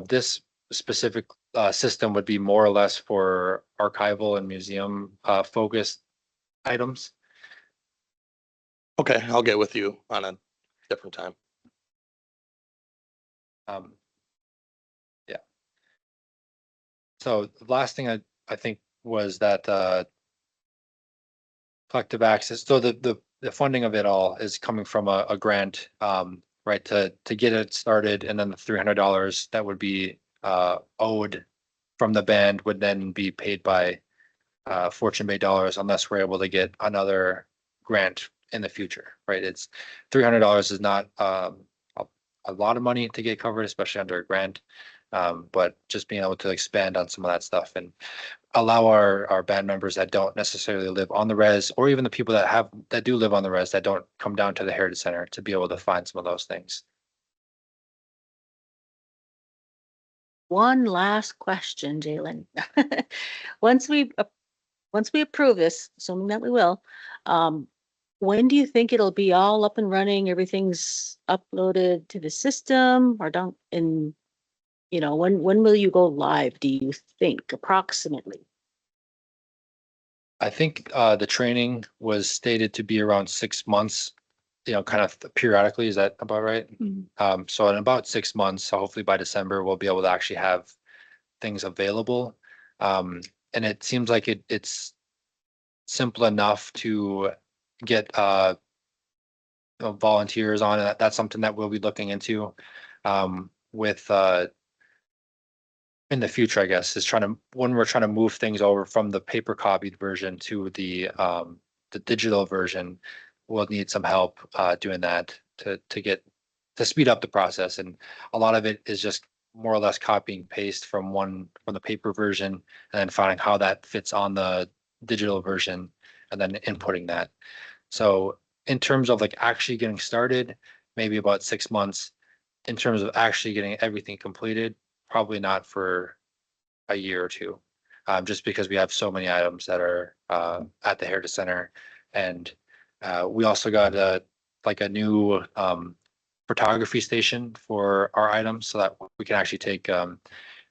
This specific system would be more or less for archival and museum focused items. Okay, I'll get with you on a different time. Um, yeah. So the last thing I think was that collective access. So the funding of it all is coming from a grant, right, to get it started, and then the $300 that would be owed from the band would then be paid by Fortune Bay dollars unless we're able to get another grant in the future, right? It's $300 is not a lot of money to get covered, especially under a grant. But just being able to expand on some of that stuff and allow our band members that don't necessarily live on the res, or even the people that do live on the res that don't come down to the Heritage Center to be able to find some of those things. One last question, Jalen. Once we, once we approve this, assuming that we will, when do you think it'll be all up and running? Everything's uploaded to the system or don't, and, when will you go live, do you think, approximately? I think the training was stated to be around 6 months, kind of periodically. Is that about right? So in about 6 months, so hopefully by December, we'll be able to actually have things available. And it seems like it's simple enough to get volunteers on it. That's something that we'll be looking into with in the future, I guess, is when we're trying to move things over from the paper copied version to the digital version, we'll need some help doing that to speed up the process. And a lot of it is just more or less copying paste from the paper version and then finding how that fits on the digital version and then inputting that. So in terms of like actually getting started, maybe about 6 months. In terms of actually getting everything completed, probably not for a year or two, just because we have so many items that are at the Heritage Center. And we also got a new photography station for our items so that we can actually take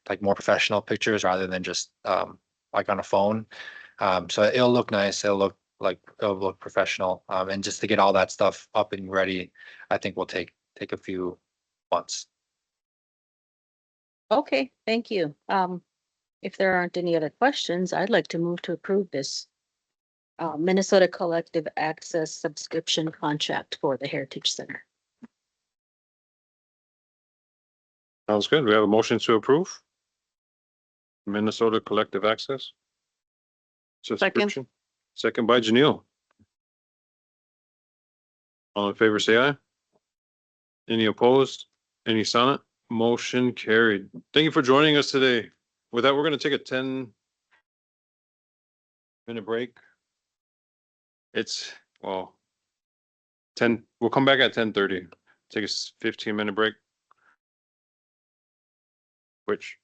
like more professional pictures rather than just like on a phone. So it'll look nice. It'll look professional. And just to get all that stuff up and ready, I think will take a few months. Okay, thank you. If there aren't any other questions, I'd like to move to approve this Minnesota Collective Access subscription contract for the Heritage Center. Sounds good. We have a motion to approve. Minnesota Collective Access. Subscription. Second by Janelle. All in favor, say aye. Any opposed? Any silent? Motion carried. Thank you for joining us today. With that, we're going to take a 10-minute break. It's, well, 10, we'll come back at 10:30. Take a 15-minute break. Which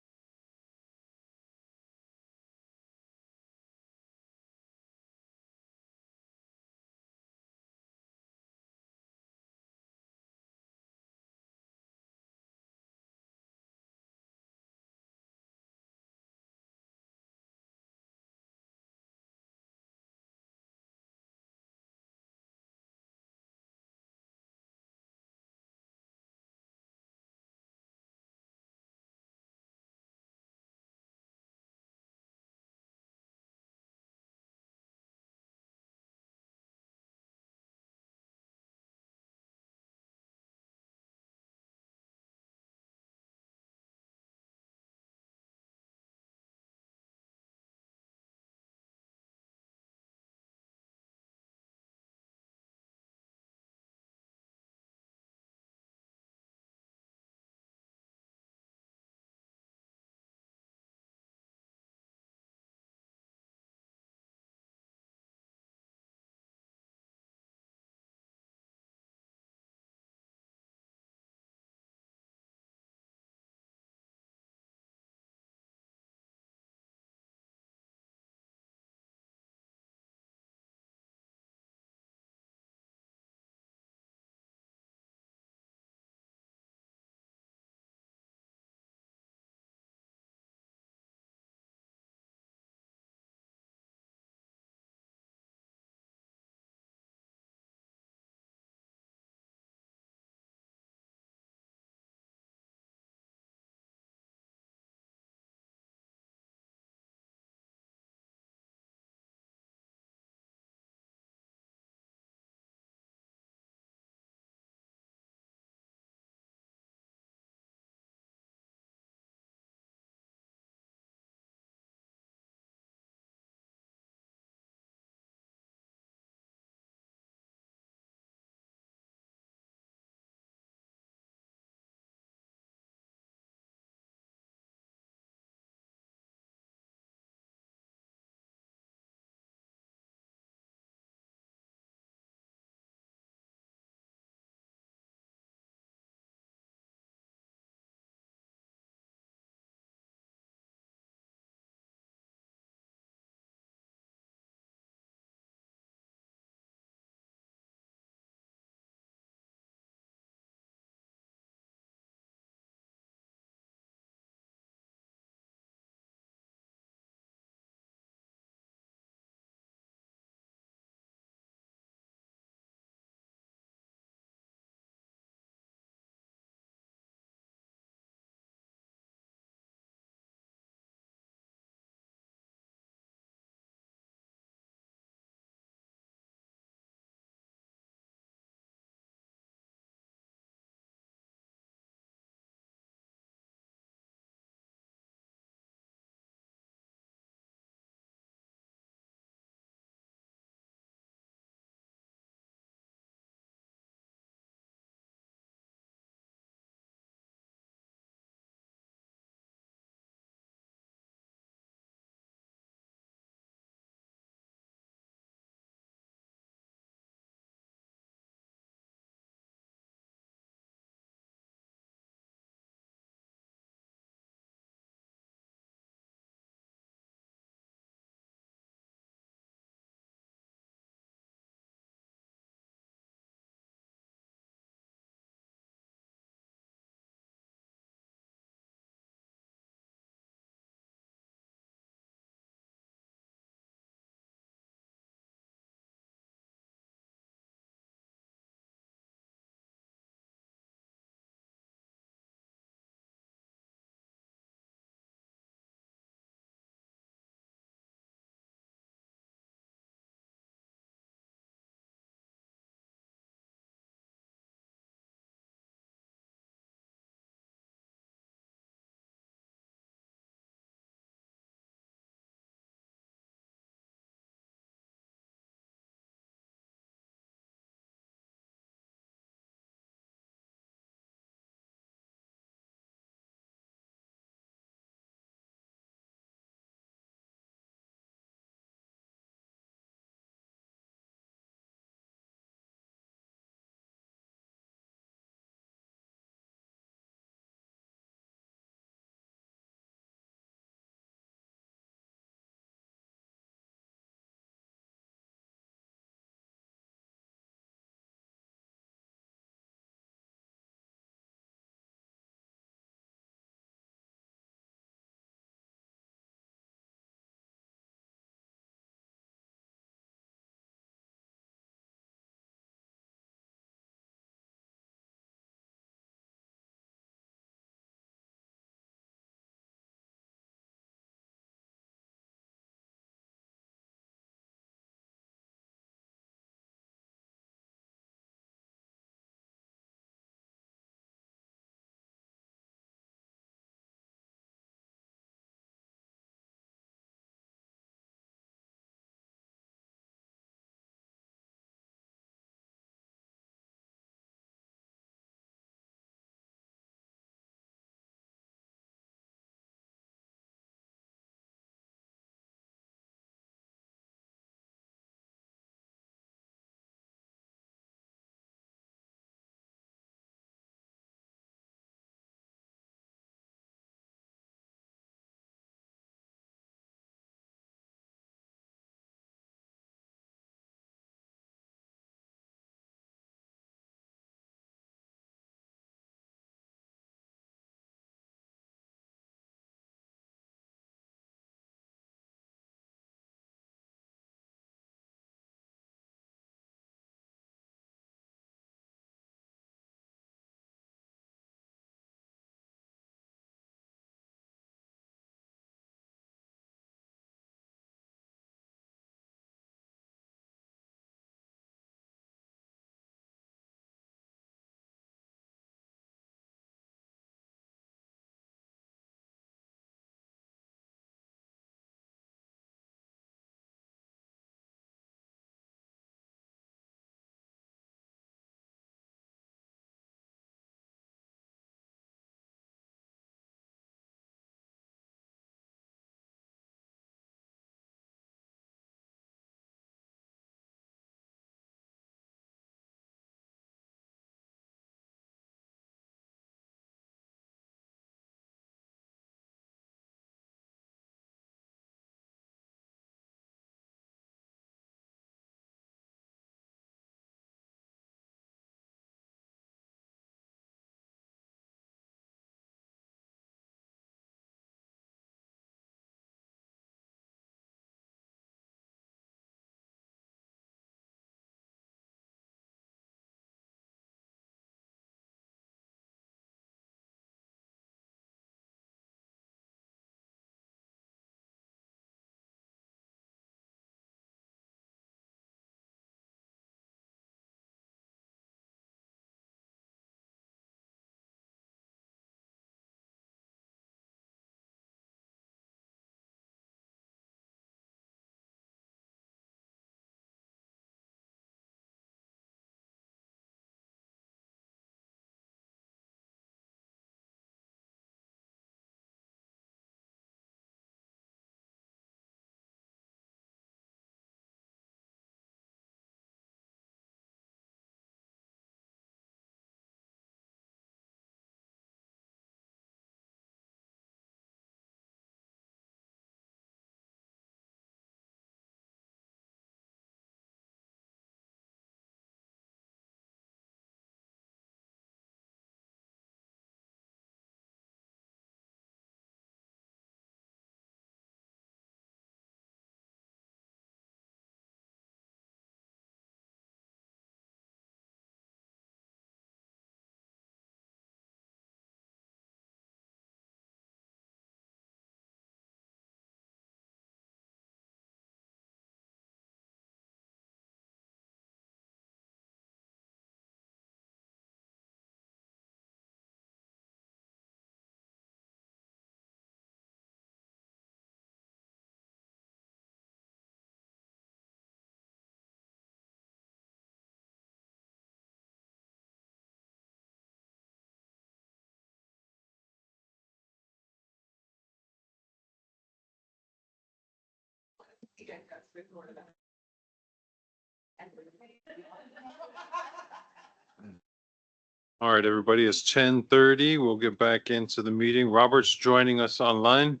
All right, everybody, it's 10:30. We'll get back into the meeting. Robert's joining us online.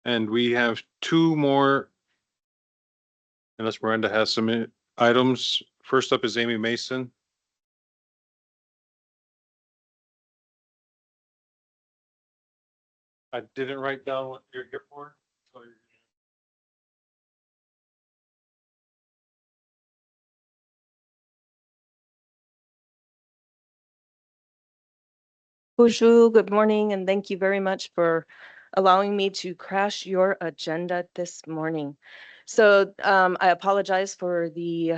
And we have two more. Unless Miranda has some items. First up is Amy Mason. I didn't write down what you're here for. So Bonjour, good morning, and thank you very much for allowing me to crash your agenda this morning. So I apologize for the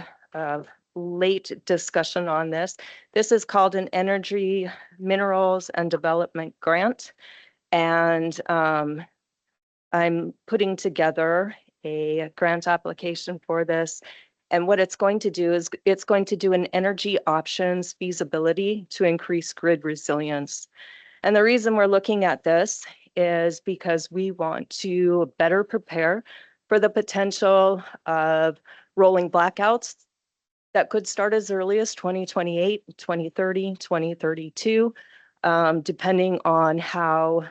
late discussion on this. This is called an Energy, Minerals, and Development Grant. And I'm putting together a grant application for this. And what it's going to do is it's going to do an energy options feasibility to increase grid resilience. And the reason we're looking at this is because we want to better prepare for the potential of rolling blackouts that could start as early as 2028, 2030, 2032, depending on how,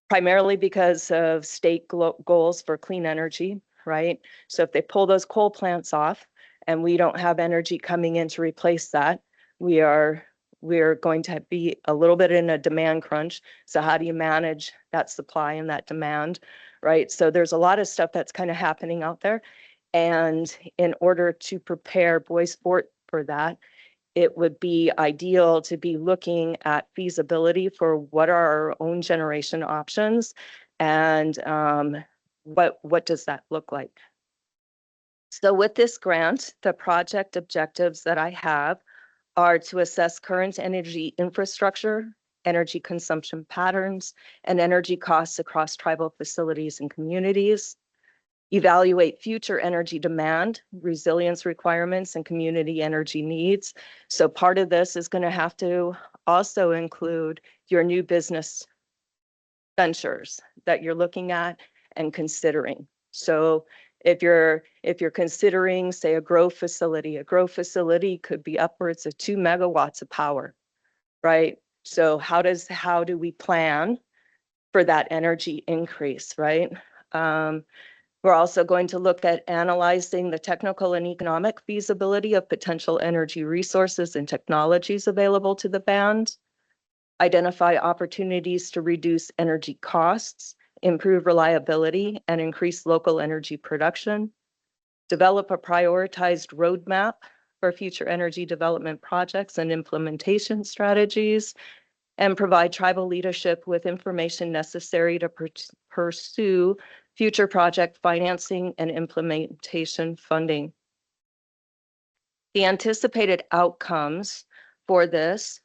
primarily because of state goals for clean energy, right? So if they pull those coal plants off and we don't have energy coming in to replace that, we're going to be a little bit in a demand crunch. So how do you manage that supply and that demand, right? So there's a lot of stuff that's kind of happening out there. And in order to prepare Boysport for that, it would be ideal to be looking at feasibility for what are our own generation options and what does that look like? So with this grant, the project objectives that I have are to assess current energy infrastructure, energy consumption patterns, and energy costs across tribal facilities and communities, evaluate future energy demand, resilience requirements, and community energy needs. So part of this is going to have to also include your new business ventures that you're looking at and considering. So if you're considering, say, a grow facility could be upwards of 2 megawatts of power, right? So how do we plan for that energy increase, right? We're also going to look at analyzing the technical and economic feasibility of potential energy resources and technologies available to the band, identify opportunities to reduce energy costs, improve reliability, and increase local energy production, develop a prioritized roadmap for future energy development projects and implementation strategies, and provide tribal leadership with information necessary to pursue future project financing and implementation funding. The anticipated outcomes for this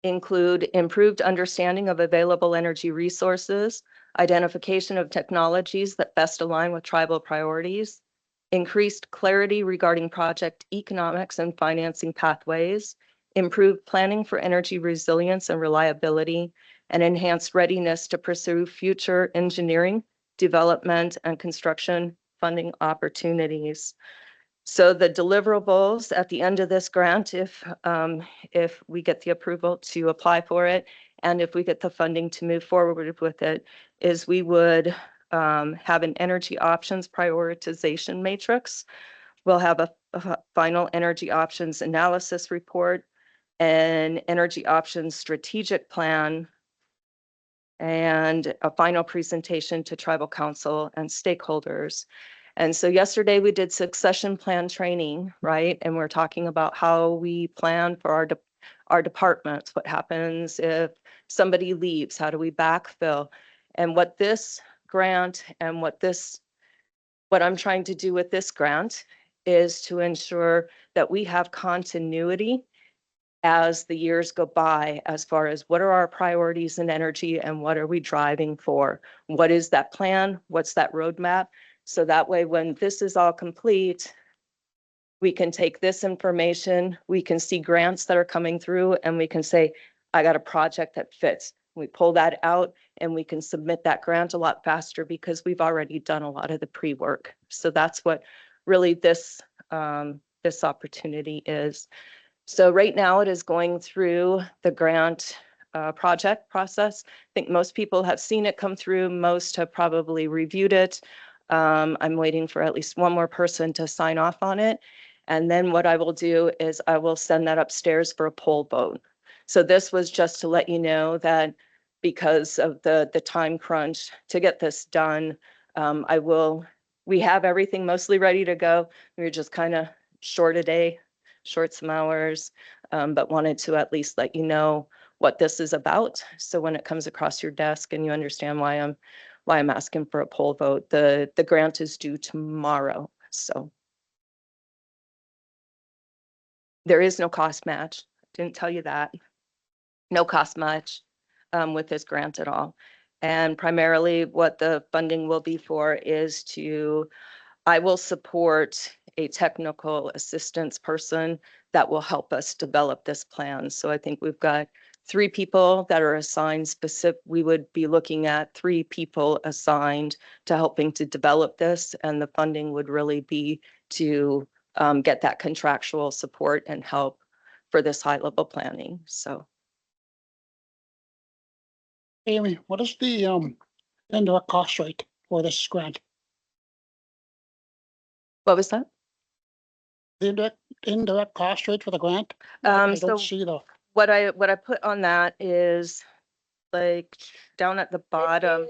include improved understanding of available energy resources, identification of technologies that best align with tribal priorities, increased clarity regarding project economics and financing pathways, improved planning for energy resilience and reliability, and enhanced readiness to pursue future engineering, development, and construction funding opportunities. So the deliverables at the end of this grant, if we get the approval to apply for it, and if we get the funding to move forward with it, is we would have an energy options prioritization matrix. We'll have a final energy options analysis report, an energy options strategic plan, and a final presentation to tribal council and stakeholders. And so yesterday we did succession plan training, right? And we're talking about how we plan for our departments. What happens if somebody leaves? How do we backfill? And what this grant and what I'm trying to do with this grant is to ensure that we have continuity as the years go by, as far as what are our priorities in energy and what are we driving for? What is that plan? What's that roadmap? So that way, when this is all complete, we can take this information, we can see grants that are coming through, and we can say, I got a project that fits. We pull that out and we can submit that grant a lot faster because we've already done a lot of the pre-work. So that's what really this opportunity is. So right now it is going through the grant project process. I think most people have seen it come through. Most have probably reviewed it. I'm waiting for at least one more person to sign off on it. And then what I will do is I will send that upstairs for a poll vote. So this was just to let you know that because of the time crunch to get this done, we have everything mostly ready to go. We were just kind of short a day, short some hours, but wanted to at least let you know what this is about. So when it comes across your desk and you understand why I'm asking for a poll vote, the grant is due tomorrow. So there is no cost match. Didn't tell you that. No cost match with this grant at all. And primarily what the funding will be for is I will support a technical assistance person that will help us develop this plan. So I think we've got 3 people that are assigned specific. We would be looking at 3 people assigned to helping to develop this, and the funding would really be to get that contractual support and help for this high level planning. So Amy, what is the indirect cost rate for this grant? what was that? The indirect cost rate for the grant? I So don't see the, what I put on that is like down at the bottom.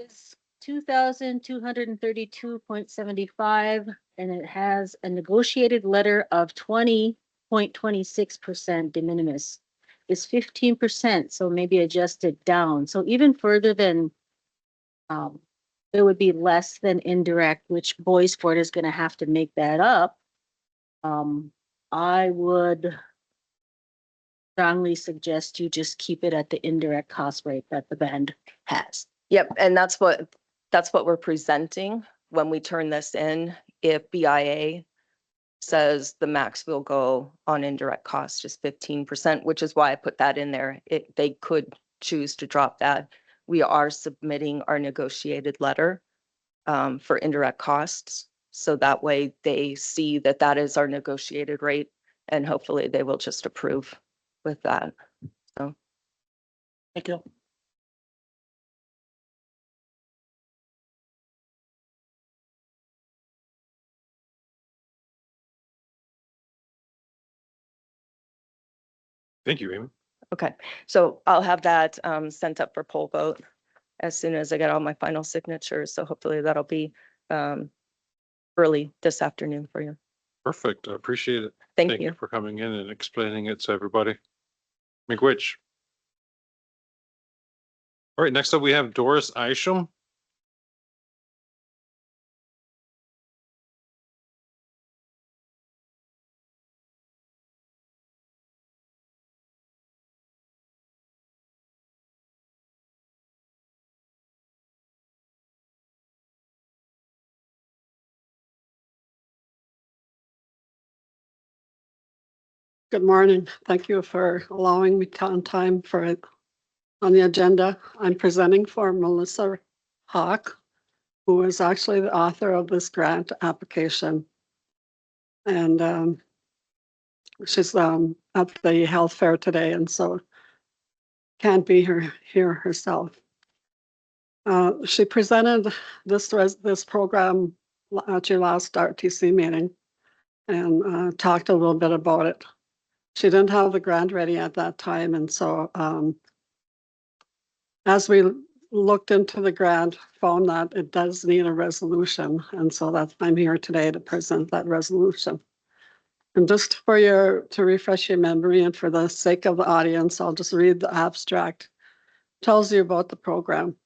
2,232.75, and it has a negotiated letter of 20.26% de minimis. Is 15%, so maybe adjusted down. So even further than it would be less than indirect, which Boysport is going to have to make that up. I would strongly suggest you just keep it at the indirect cost rate that the band has. Yep, and that's what we're presenting when we turn this in. If BIA says the max will go on indirect cost is 15%, which is why I put that in there. They could choose to drop that. We are submitting our negotiated letter for indirect costs. So that way they see that that is our negotiated rate, and hopefully they will just approve with that. So. thank you. Thank you, Amy. Okay, so I'll have that sent up for poll vote as soon as I get all my final signatures. So hopefully that'll be early this afternoon for you. Perfect. I appreciate it. Thank you. for coming in and explaining it to everybody. McWitch. All right, next up we have Doris Isham. Good morning. Thank you for allowing me time for it on the agenda. I'm presenting for Melissa Hawk, who is actually the author of this grant application. And she's at the health fair today, and so can't be here herself. She presented this program at your last Rtc meeting and talked a little bit about it. She didn't have the grant ready at that time, and so as we looked into the grant, found that it does need a resolution, and so I'm here today to present that resolution. And just to refresh your memory and for the sake of the audience, I'll just read the abstract. It tells you about the program.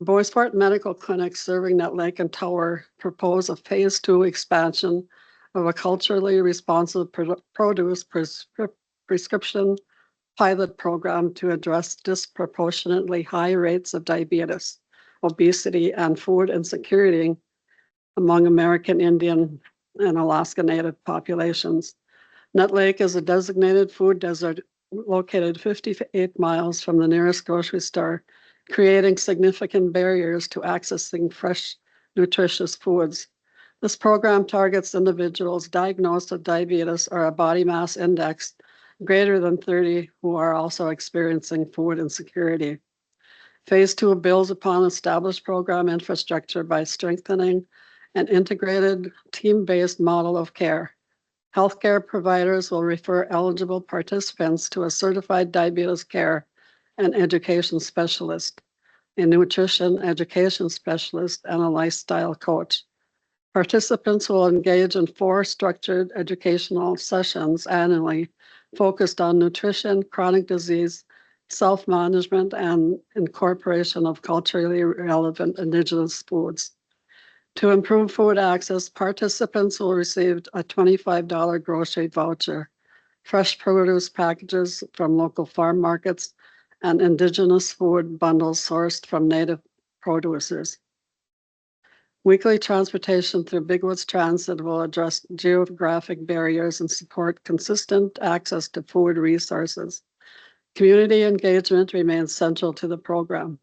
Boysport Medical Clinic serving Nut Lake and Tower propose a phase 2 expansion of a culturally responsive produce prescription pilot program to address disproportionately high rates of diabetes, obesity, and food insecurity among American Indian and Alaska Native populations. Nut Lake is a designated food desert located 58 miles from the nearest grocery store, creating significant barriers to accessing fresh, nutritious foods. This program targets individuals diagnosed with diabetes or a body mass index greater than 30 who are also experiencing food insecurity. Phase 2 builds upon established program infrastructure by strengthening an integrated team-based model of care. Healthcare providers will refer eligible participants to a certified diabetes care and education specialist, a nutrition education specialist, and a lifestyle coach. Participants will engage in 4 structured educational sessions annually focused on nutrition, chronic disease, self-management, and incorporation of culturally relevant Indigenous foods. To improve food access, participants will receive a $25 grocery voucher, fresh produce packages from local farm markets, and Indigenous food bundles sourced from native producers. Weekly transportation through Big Woods Transit will address geographic barriers and support consistent access to food resources. Community engagement remains central to the program.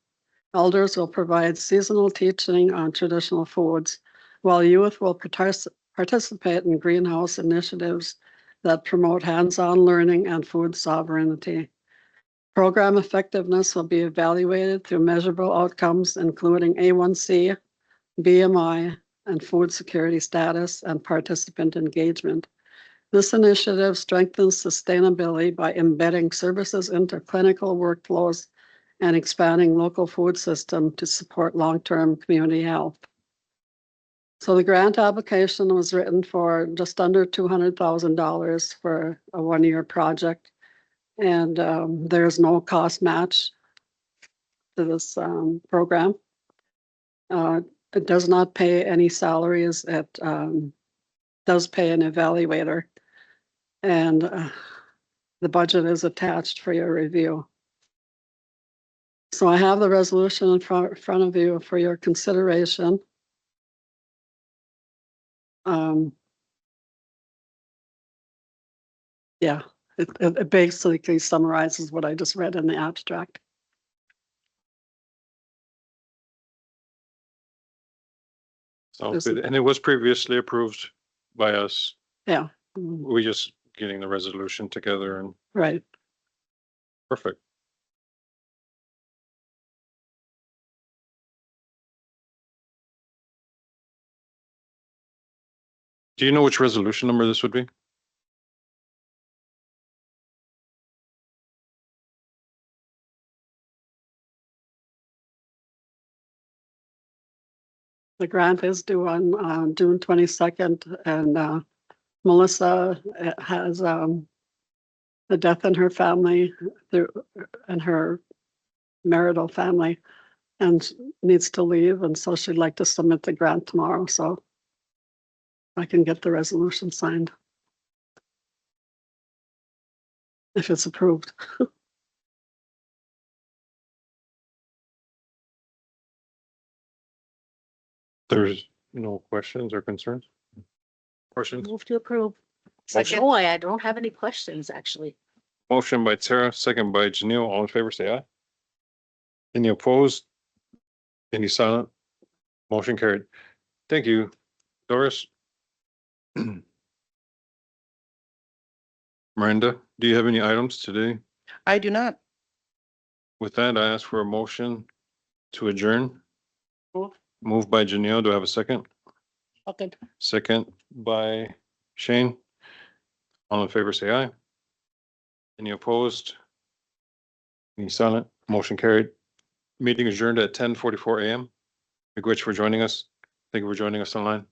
Elders will provide seasonal teaching on traditional foods, while youth will participate in greenhouse initiatives that promote hands-on learning and food sovereignty. Program effectiveness will be evaluated through measurable outcomes, including A1C, BMI, and food security status and participant engagement. This initiative strengthens sustainability by embedding services into clinical workflows and expanding local food system to support long-term community health. So the grant application was written for just under $200,000 for a 1-year project. And there's no cost match to this program. It does not pay any salaries. It does pay an evaluator. And the budget is attached for your review. So I have the resolution in front of you for your consideration. Yeah, it basically summarizes what I just read in the abstract. Sounds good. And it was previously approved by us. Yeah. We're just getting the resolution together and Right. perfect. Do you know which resolution number this would be? The grant is due on June 22nd, and Melissa has the death in her family and her marital family, and needs to leave, and so she'd like to submit the grant tomorrow, so I can get the resolution signed if it's approved. There's no questions or concerns? Questions? Move to approve. Second. Boy, I don't have any questions, actually. Motion by Tara, second by Janelle. All in favor, say aye. Any opposed? Any silent? Motion carried. Thank you, Doris. Miranda, do you have any items today? I do not. With that, I ask for a motion to adjourn. Move. Moved by Janelle. Do I have a second? Okay. Second by Shane. All in favor, say aye. Any opposed? Any silent? Motion carried. Meeting adjourned at 10:44 a.m. Miigwech for joining us. Thank you for joining us online.